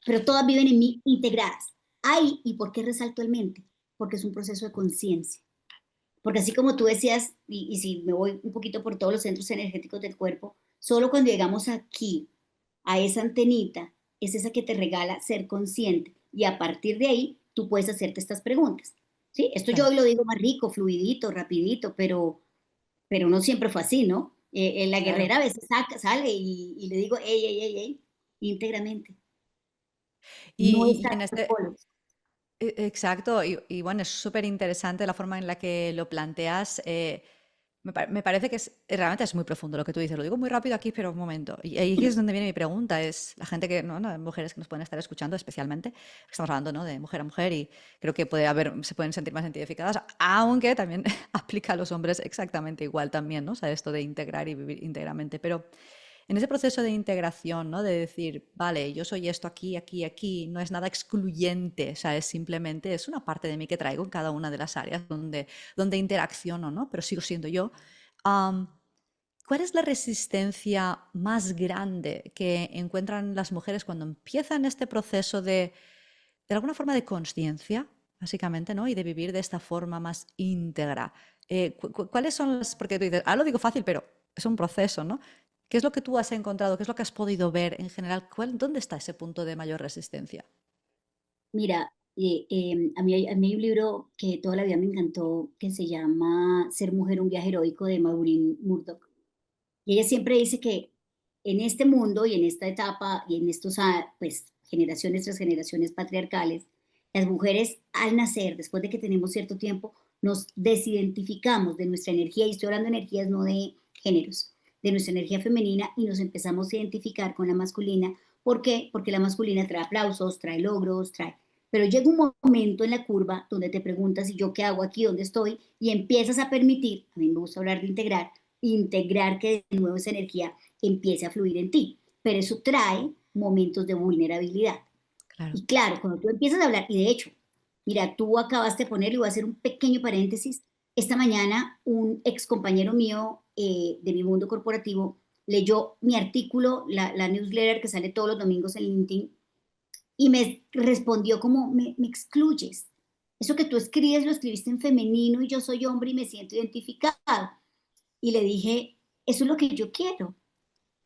pero todas viven en mí integradas. Ahí, ¿y por qué resalto el mente? Porque es un proceso de conciencia. Porque así como tú decías, y si me voy un poquito por todos los centros energéticos del cuerpo, solo cuando llegamos aquí, a esa antenita, es esa que te regala ser consciente. Y a partir de ahí, tú puedes hacerte estas preguntas. ¿sí? Esto yo
claro.
hoy lo digo más rico, fluidito, rapidito, pero no siempre fue así, ¿no? La
Claro.
guerrera a veces sale y le digo, ey, ey, ey, ey, íntegramente. No
Y
está
en este
polos.
exacto, y bueno, es súper interesante la forma en la que lo planteas, me parece que realmente es muy profundo lo que tú dices, lo digo muy rápido aquí, pero un momento. Y ahí es donde viene mi pregunta, es la gente que, ¿no? Mujeres que nos pueden estar escuchando especialmente, estamos hablando, ¿no? De mujer a mujer y creo que se pueden sentir más identificadas, aunque también aplica a los hombres exactamente igual también, ¿no? O sea, esto de integrar y vivir íntegramente, pero en ese proceso de integración, ¿no? De decir, vale, yo soy esto aquí, aquí, aquí, no es nada excluyente, o sea, es simplemente, es una parte de mí que traigo en cada una de las áreas donde interacciono, ¿no? Pero sigo siendo yo. Am, ¿Cuál es la resistencia más grande que encuentran las mujeres cuando empiezan este proceso de alguna forma de conciencia, básicamente, ¿no? Y de vivir de esta forma más íntegra. ¿Cuáles son las, porque tú dices, ah, lo digo fácil, pero es un proceso, ¿no? ¿Qué es lo que tú has encontrado? ¿Qué es lo que has podido ver en general? ¿Dónde está ese punto de mayor resistencia?
Mira, a mí hay un libro que toda la vida me encantó que se llama Ser mujer, un viaje heroico de Maureen Murdoch. Y ella siempre dice que en este mundo y en esta etapa y en estos, pues, generaciones tras generaciones patriarcales, las mujeres al nacer, después de que tenemos cierto tiempo, nos desidentificamos de nuestra energía, y estoy hablando de energías, no de géneros, de nuestra energía femenina y nos empezamos a identificar con la masculina. ¿Por qué? Porque la masculina trae aplausos, trae logros, trae... Pero llega un momento en la curva donde te preguntas, ¿y yo qué hago aquí? ¿Dónde estoy? Y empiezas a permitir, a mí me gusta hablar de integrar que de nuevo esa energía empiece a fluir en ti. Pero eso trae momentos de vulnerabilidad.
Claro.
Y claro, cuando tú empiezas a hablar, y de hecho, mira, tú acabaste de poner, y voy a hacer un pequeño paréntesis, esta mañana un ex compañero mío de mi mundo corporativo leyó mi artículo, la newsletter que sale todos los domingos en LinkedIn, y me respondió como, me excluyes. Eso que tú escribes lo escribiste en femenino y yo soy hombre y me siento identificado. Y le dije, eso es lo que yo quiero,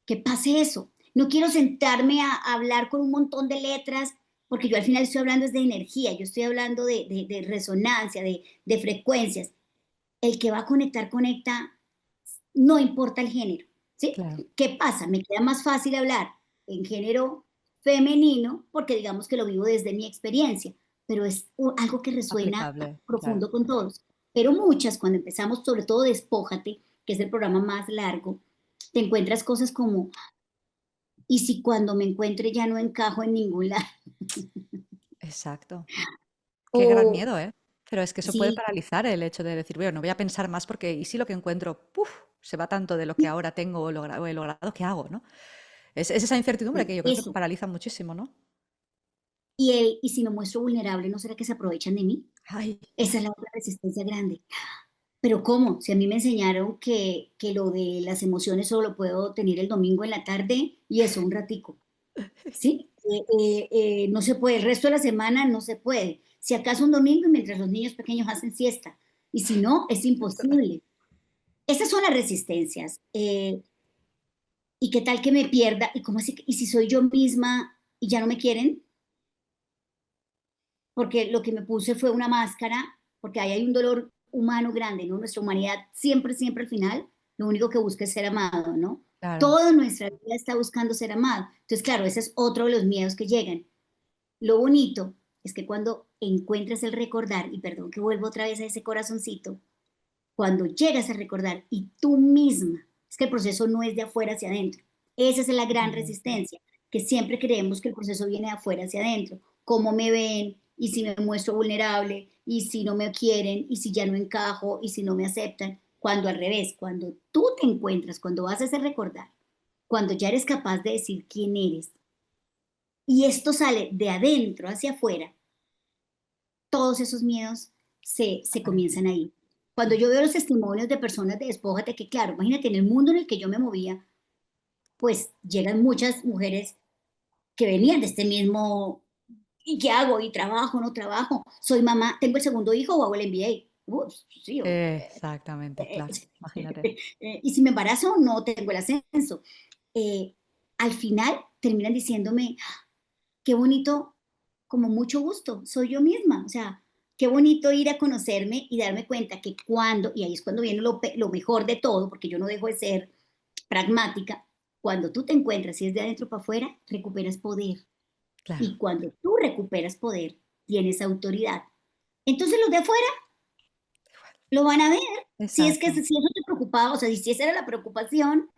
que pase eso. No quiero sentarme a hablar con un montón de letras, porque yo al final estoy hablando es de energía, yo estoy hablando de resonancia, de frecuencias. El que va a conectar, conecta, no importa el género, ¿sí?
Claro.
¿Qué pasa? Me queda más fácil hablar en género femenino, porque digamos que lo vivo desde mi experiencia, pero es algo que resuena
Aplicable, claro.
profundo con todos. Pero muchas, cuando empezamos, sobre todo Despójate, que es el programa más largo, te encuentras cosas como, ¿y si cuando me encuentre ya no encajo en ningún lado?
Exacto. Qué gran
O
miedo, ¿eh? Pero es que eso puede
sí,
paralizar el hecho de decir, bueno, no voy a pensar más porque, ¿y si lo que encuentro, puf, se va tanto de lo que ahora tengo o he logrado, ¿qué hago, no? Es esa incertidumbre que yo creo que
eso.
paraliza muchísimo, ¿no?
Y si me muestro vulnerable, ¿no será que se aprovechan de mí?
Ay,
Esa es la otra resistencia grande. Pero ¿cómo? Si a mí me enseñaron que lo de las emociones solo lo puedo tener el domingo en la tarde y eso un ratico, ¿sí? No se puede, el resto de la semana no se puede. Si acaso un domingo y mientras los niños pequeños hacen siesta. Y si no, es imposible. Esas son las resistencias. ¿Y qué tal que me pierda? ¿Y cómo así? ¿Y si soy yo misma y ya no me quieren? Porque lo que me puse fue una máscara, porque ahí hay un dolor humano grande, ¿no? Nuestra humanidad siempre, siempre al final, lo único que busca es ser amado, ¿no?
claro,
Toda nuestra vida está buscando ser amado. Entonces, claro, ese es otro de los miedos que llegan. Lo bonito es que cuando encuentras el recordar, y perdón que vuelvo otra vez a ese corazoncito, cuando llegas a recordar y tú misma, es que el proceso no es de afuera hacia adentro. Esa es la gran
ujú,
resistencia, que siempre creemos que el proceso viene de afuera hacia adentro. ¿Cómo me ven? Y si me muestro vulnerable, y si no me quieren, y si ya no encajo, y si no me aceptan. Cuando al revés, cuando tú te encuentras, cuando vas a hacer recordar, cuando ya eres capaz de decir quién eres, y esto sale de adentro hacia afuera, todos esos miedos se
aparece.
comienzan ahí. Cuando yo veo los testimonios de personas de Despójate, que claro, imagínate, en el mundo en el que yo me movía, pues llegan muchas mujeres que venían de este mismo, ¿y qué hago? ¿Y trabajo? ¿No trabajo? ¿Soy mamá? ¿Tengo el segundo hijo o hago el MBA? Sí,
Exactamente, claro, imagínate.
y si me embarazo, no tengo el ascenso. Eh, Al final terminan diciéndome, qué bonito, como mucho gusto, soy yo misma. O sea, qué bonito ir a conocerme y darme cuenta que cuando, y ahí es cuando viene lo mejor de todo, porque yo no dejo de ser pragmática, cuando tú te encuentras, si es de adentro para afuera, recuperas poder.
Claro,
Y cuando tú recuperas poder, tienes autoridad. Entonces los de afuera lo van a ver. Si es que si
exacto,
eso te preocupaba, o sea, si esa era la preocupación,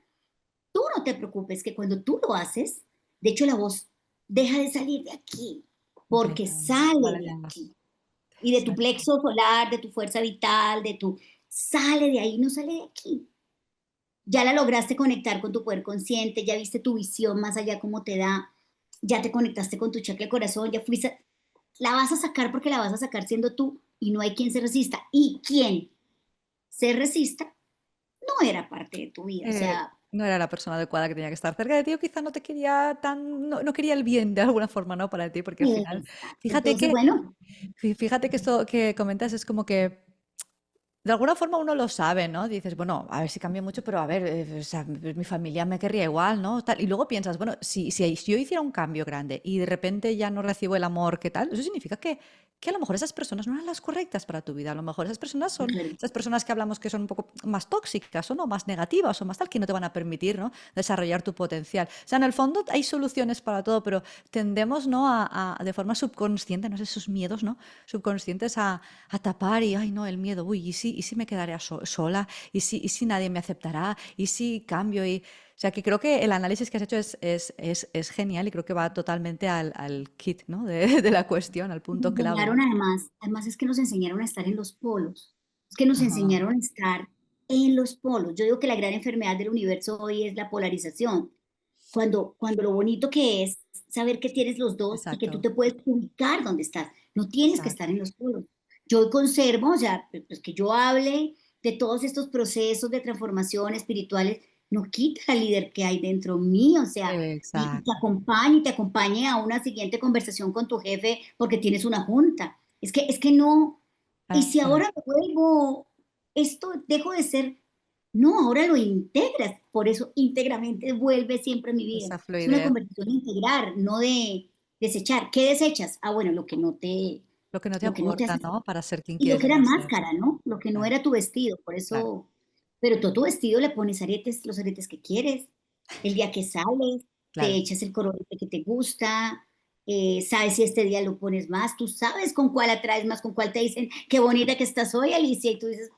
tú no te preocupes, que cuando tú lo haces, de hecho la voz deja de salir de aquí,
de
porque sale
para
de
allá,
aquí. Y de tu
exacto.
plexo solar, de tu fuerza vital, sale de ahí, no sale de aquí. Ya la lograste conectar con tu poder consciente, ya viste tu visión más allá cómo te da, ya te conectaste con tu chakra del corazón, ya fuiste, la vas a sacar porque la vas a sacar siendo tú y no hay quien se resista. Y quien se resista no era parte de tu vida, o sea,
No era la persona adecuada que tenía que estar cerca de ti, o quizá no te quería no quería el bien de alguna forma, ¿no? Para ti, porque al final,
exacto.
fíjate
Entonces,
que,
bueno,
fíjate que esto que comentas es como que de alguna forma uno lo sabe, ¿no? Dices, bueno, a ver si cambia mucho, pero a ver, o sea, mi familia me querría igual, ¿no? Tal. Y luego piensas, bueno, si yo hiciera un cambio grande y de repente ya no recibo el amor, ¿qué tal? Eso significa que a lo mejor esas personas no eran las correctas para tu vida. A lo mejor esas personas son
claro,
esas personas que hablamos que son un poco más tóxicas o no, más negativas o más tal, que no te van a permitir, ¿no? Desarrollar tu potencial. O sea, en el fondo hay soluciones para todo, pero tendemos, ¿no? De forma subconsciente, no sé, esos miedos, ¿no? Subconscientes a tapar y, ay, no, el miedo, uy, y si me quedaré sola? Y si nadie me aceptará? ¿Y si cambio? O sea, que creo que el análisis que has hecho es genial y creo que va totalmente al kit, ¿no? De la cuestión, al
nos
punto clave.
enseñaron además es que nos enseñaron a estar en los polos, es que nos
Ajá,
enseñaron a estar en los polos. Yo digo que la gran enfermedad del universo hoy es la polarización, cuando lo bonito que es saber que tienes los dos y que tú
exacto,
te puedes ubicar donde estás, no tienes que estar
exacto.
en los polos. Yo hoy conservo, o sea, pues que yo hable de todos estos procesos de transformación espirituales, no quita al líder que hay dentro mío, o sea,
Exacto.
y te acompañe a una siguiente conversación con tu jefe porque tienes una junta. Es que no, y si
Claro,
ahora me vuelvo, esto dejo de ser, no, ahora lo integras, por eso íntegramente vuelve siempre a mi vida.
esa
Es una
fluidez,
conversación de integrar, no de desechar. ¿Qué desechas? Ah, bueno,
lo que no te
lo que no te
aporta,
hace
¿no? Para ser quien
y lo
quieres
que era
llegar a ser.
máscara, ¿no? Lo que no
Claro,
era tu vestido, por
claro,
eso, pero tú a tu vestido le pones aretes, los aretes que quieres. El día que sales, te
claro.
echas el colorete que te gusta, sabes si este día lo pones más, tú sabes con cuál atraes más, con cuál te dicen, qué bonita que estás hoy, Alicia, y tú dices,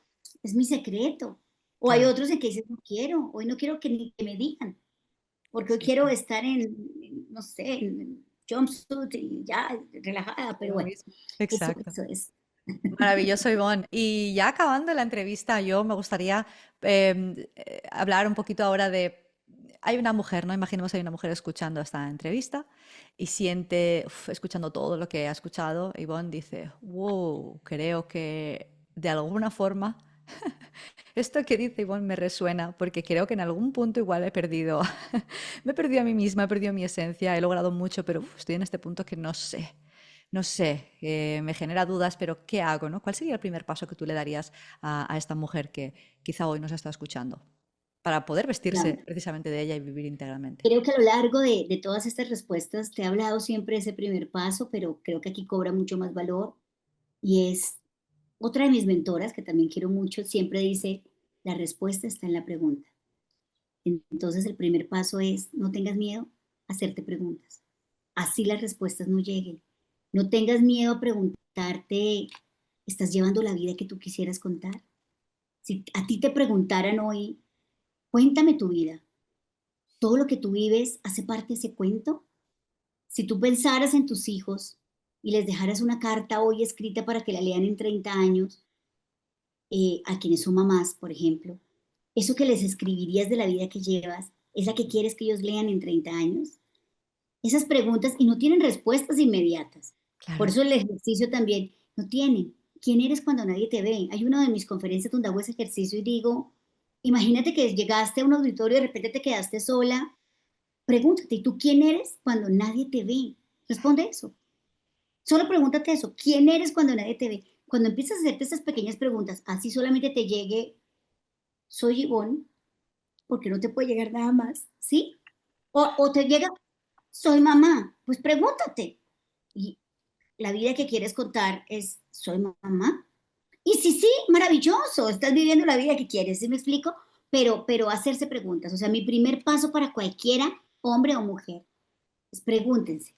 es mi secreto. O hay
Claro,
otros en que dices, no quiero, hoy no quiero que ni que me digan, porque hoy
sí,
quiero
sí.
estar no sé, en jumpsuit y ya relajada, pero
Lo
bueno,
mismo. Exacto.
eso es.
Maravilloso, Ivonne. Y ya acabando la entrevista, yo me gustaría hablar un poquito ahora de... Hay una mujer, ¿no? Imaginemos hay una mujer escuchando esta entrevista y siente, escuchando todo lo que ha escuchado, Ivonne dice, wow, creo que de alguna forma esto que dice Ivonne me resuena porque creo que en algún punto igual he perdido, me he perdido a mí misma, he perdido mi esencia, he logrado mucho, pero estoy en este punto que no sé. No sé, me genera dudas, pero ¿qué hago, no? ¿Cuál sería el primer paso que tú le darías a esta mujer que quizá hoy nos está escuchando para poder vestirse
Claro.
precisamente de ella y vivir íntegramente?
Creo que a lo largo de todas estas respuestas te he hablado siempre de ese primer paso, pero creo que aquí cobra mucho más valor y es otra de mis mentoras, que también quiero mucho, siempre dice, la respuesta está en la pregunta. Entonces el primer paso es, no tengas miedo a hacerte preguntas. Así las respuestas no lleguen. No tengas miedo a preguntarte, ¿estás llevando la vida que tú quisieras contar? Si a ti te preguntaran hoy, cuéntame tu vida, ¿todo lo que tú vives hace parte de ese cuento? Si tú pensaras en tus hijos y les dejaras una carta hoy escrita para que la lean en 30 años, a quienes son mamás, por ejemplo, eso que les escribirías de la vida que llevas, ¿es la que quieres que ellos lean en 30 años? Esas preguntas y no tienen respuestas inmediatas. Por
Claro,
eso el ejercicio también no tiene. ¿Quién eres cuando nadie te ve? Hay una de mis conferencias donde hago ese ejercicio y digo, imagínate que llegaste a un auditorio y de repente te quedaste sola. Pregúntate, ¿y tú quién eres cuando nadie te ve? Responde eso. Solo pregúntate eso, ¿quién eres cuando nadie te ve? Cuando empiezas a hacerte esas pequeñas preguntas, así solamente te llegue, soy Ivonne, porque no te puede llegar nada más, ¿sí? O te llega, soy mamá, pues pregúntate. Y la vida que quieres contar es, soy mamá. Y sí, sí, maravilloso, estás viviendo la vida que quieres, ¿sí me explico? Pero hacerse preguntas, o sea, mi primer paso para cualquiera, hombre o mujer, es pregúntense,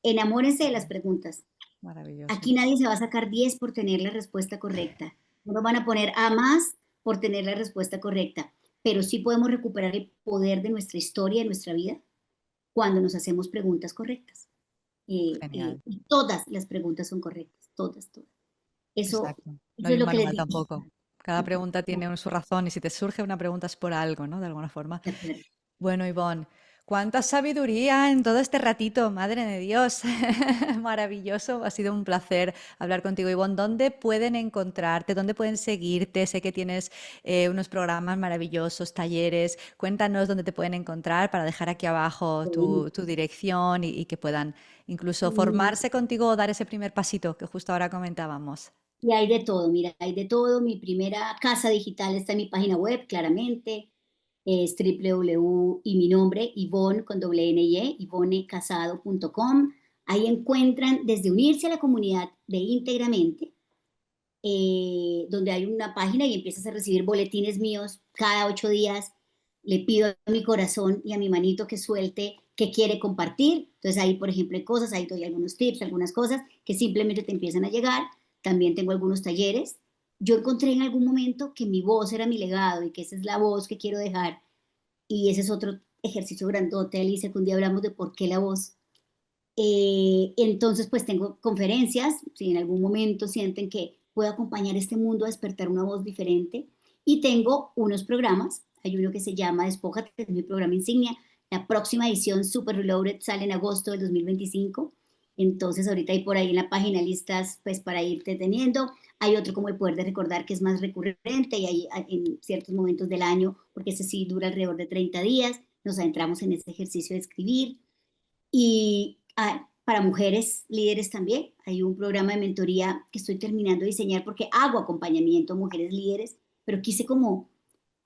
enamórense de las preguntas.
Maravilloso.
Aquí nadie se va a sacar 10 por tener la respuesta correcta. No nos van a poner a más por tener la respuesta correcta, pero sí podemos recuperar el poder de nuestra historia, de nuestra vida, cuando nos hacemos preguntas correctas.
Genial.
Y todas las preguntas son correctas, todas, todas. Eso,
Exacto. No
eso
hay
es
un
lo que les
manual
digo.
tampoco. Cada pregunta tiene su razón y si te surge una pregunta es por algo, ¿no? De alguna forma. Bueno, Ivonne, cuánta sabiduría en todo este ratito, madre de Dios. Maravilloso, ha sido un placer hablar contigo, Ivonne. ¿Dónde pueden encontrarte? ¿Dónde pueden seguirte? Sé que tienes unos programas maravillosos, talleres. Cuéntanos dónde te pueden encontrar para dejar aquí abajo tu dirección y que puedan incluso formarse contigo o dar ese primer pasito que justo ahora comentábamos.
Y hay de todo, mira, hay de todo. Mi primera casa digital está en mi página web, claramente. Es www y mi nombre, Ivonne con doble N y E, ivonecasado.com. Ahí encuentran desde unirse a la comunidad de íntegramente, donde hay una página y empiezas a recibir boletines míos cada 8 días. Le pido a mi corazón y a mi manito que suelte qué quiere compartir. Entonces ahí, por ejemplo, hay cosas, ahí doy algunos tips, algunas cosas que simplemente te empiezan a llegar. También tengo algunos talleres. Yo encontré en algún momento que mi voz era mi legado y que esa es la voz que quiero dejar. Y ese es otro ejercicio grandote, Alicia, que un día hablamos de por qué la voz. Entonces, pues tengo conferencias, si en algún momento sienten que puedo acompañar este mundo a despertar una voz diferente. Y tengo unos programas, hay uno que se llama Despójate, que es mi programa insignia. La próxima edición Super Reloaded sale en agosto del 2025. Entonces, ahorita hay por ahí en la página listas pues para irte teniendo. Hay otro como el poder de recordar que es más recurrente y hay en ciertos momentos del año, porque ese sí dura alrededor de 30 días. Nos adentramos en ese ejercicio de escribir. Y para mujeres líderes también hay un programa de mentoría que estoy terminando de diseñar porque hago acompañamiento a mujeres líderes, pero quise como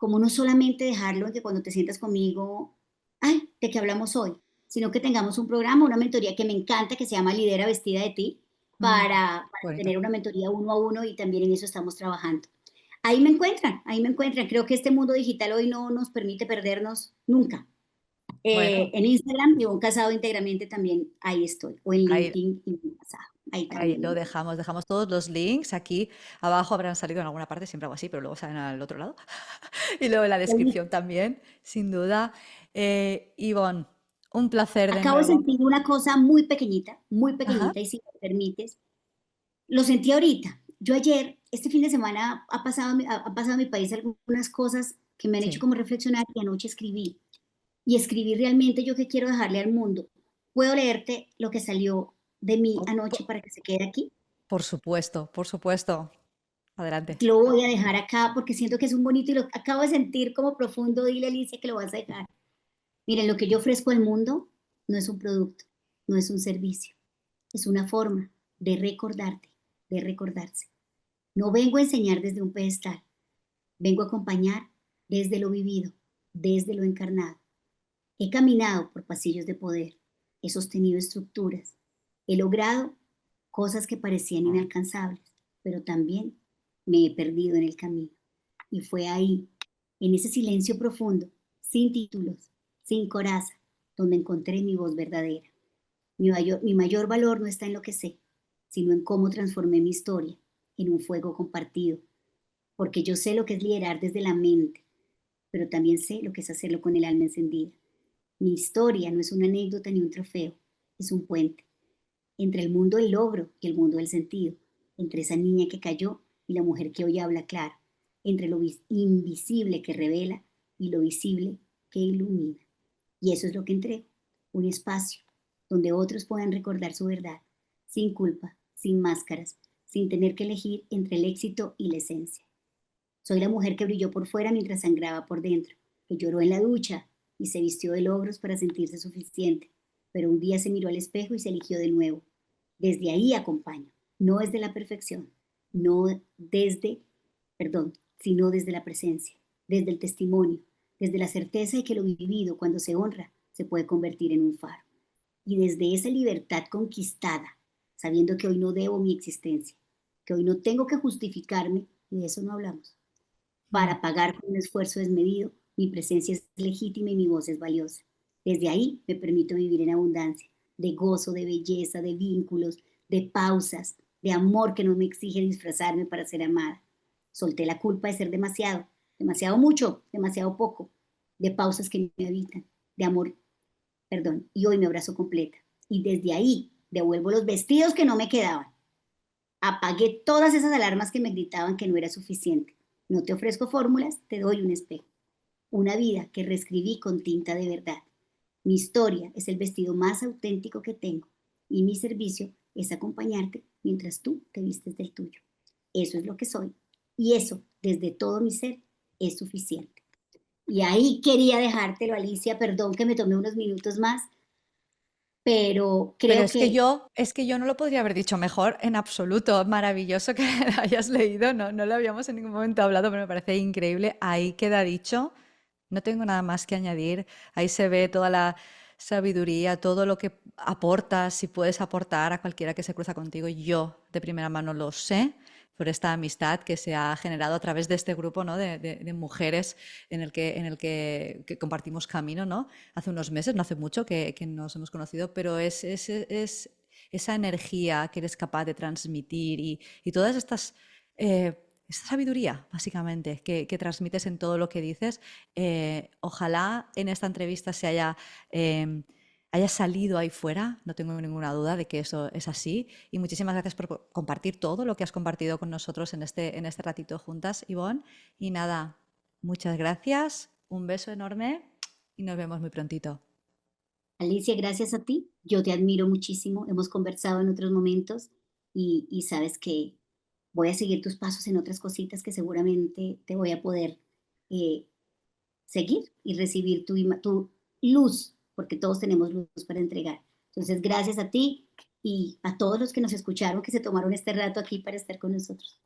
no solamente dejarlo en que cuando te sientas conmigo, ay, ¿de qué hablamos hoy? Sino que tengamos un programa, una mentoría que me encanta, que se llama Lidera Vestida de Ti, para
Bonito.
tener una mentoría uno a uno y también en eso estamos trabajando. Ahí me encuentran. Creo que este mundo digital hoy no nos permite perdernos nunca.
Bueno,
En Instagram, Ivonne Casado íntegramente también ahí estoy. O en
ahí,
LinkedIn, Ivonne Casado. Ahí
ahí
también me
lo
encuentro.
dejamos. Dejamos todos los links aquí abajo. Habrán salido en alguna parte, siempre hago así, pero luego salen al otro lado. Y luego en la descripción también, sin duda. Ivonne, un placer de
Acabo de
nuevo.
sentir una cosa muy
Ajá,
pequeñita, y si me permites, lo sentí ahorita. Yo ayer, este fin de semana, ha pasado en mi país algunas cosas que me han hecho
sí,
como reflexionar y anoche escribí. Y escribí realmente yo que quiero dejarle al mundo. ¿Puedo leerte lo que salió de mí
por,
anoche
por-
para que se quede aquí?
por supuesto, por supuesto. Adelante.
Lo voy a dejar acá porque siento que es un bonito y lo acabo de sentir como profundo. Dile, Alicia, que lo vas a dejar. Miren, lo que yo ofrezco al mundo no es un producto, no es un servicio, es una forma de recordarte, de recordarse. No vengo a enseñar desde un pedestal, vengo a acompañar desde lo vivido, desde lo encarnado. He caminado por pasillos de poder, he sostenido estructuras, he logrado cosas que parecían inalcanzables, pero también me he perdido en el camino. Y fue ahí, en ese silencio profundo, sin títulos, sin coraza, donde encontré mi voz verdadera. Mi mayor valor no está en lo que sé, sino en cómo transformé mi historia en un fuego compartido, porque yo sé lo que es liderar desde la mente, pero también sé lo que es hacerlo con el alma encendida. Mi historia no es una anécdota ni un trofeo, es un puente entre el mundo del logro y el mundo del sentido, entre esa niña que cayó y la mujer que hoy habla claro, entre lo invisible que revela y lo visible que ilumina. Y eso es lo que entrego, un espacio donde otros puedan recordar su verdad, sin culpa, sin máscaras, sin tener que elegir entre el éxito y la esencia. Soy la mujer que brilló por fuera mientras sangraba por dentro, que lloró en la ducha y se vistió de logros para sentirse suficiente, pero un día se miró al espejo y se eligió de nuevo. Desde ahí acompaño, no desde la perfección, no desde, perdón, sino desde la presencia, desde el testimonio, desde la certeza de que lo vivido cuando se honra se puede convertir en un faro. Y desde esa libertad conquistada, sabiendo que hoy no debo mi existencia, que hoy no tengo que justificarme, y de eso no hablamos,
Mm.
para pagar con un esfuerzo desmedido. Mi presencia es legítima y mi voz es valiosa. Desde ahí me permito vivir en abundancia, de gozo, de belleza, de vínculos, de pausas, de amor que no me exige disfrazarme para ser amada. Solté la culpa de ser demasiado, demasiado mucho, demasiado poco, de pausas que me habitan, de amor, perdón, y hoy me abrazo completa. Y desde ahí devuelvo los vestidos que no me quedaban. Apagué todas esas alarmas que me gritaban que no era suficiente. No te ofrezco fórmulas, te doy un espejo. Una vida que reescribí con tinta de verdad. Mi historia es el vestido más auténtico que tengo y mi servicio es acompañarte mientras tú te vistes del tuyo. Eso es lo que soy y eso, desde todo mi ser, es suficiente. Y ahí quería dejártelo, Alicia, perdón que me tomé unos minutos más, pero
Pero
creo
es que yo no lo podría haber dicho mejor en absoluto. Maravilloso que lo hayas leído, no, no lo habíamos en ningún momento hablado, pero me parece increíble. Ahí queda dicho. No tengo nada más que añadir. Ahí se ve toda la sabiduría, todo lo que aportas y puedes aportar a cualquiera que se cruza contigo. Yo de primera mano lo sé por esta amistad que se ha generado a través de este grupo, ¿no? de mujeres que compartimos camino, ¿no? Hace unos meses, no hace mucho que nos hemos conocido, pero es esa energía que eres capaz de transmitir y todas estas... esta sabiduría, básicamente, que transmites en todo lo que dices, ojalá en esta entrevista haya salido ahí fuera, no tengo ninguna duda de que eso es así. Y muchísimas gracias por compartir todo lo que has compartido con nosotros en este ratito juntas, Ivonne. Y nada, muchas gracias, un beso enorme y nos vemos muy prontito.
Alicia, gracias a ti. Yo te admiro muchísimo. Hemos conversado en otros momentos y sabes que voy a seguir tus pasos en otras cositas que seguramente te voy a poder eh, seguir y recibir tu luz, porque todos tenemos luz para entregar. Entonces, gracias a ti y a todos los que nos escucharon, que se tomaron este rato aquí para estar con nosotros.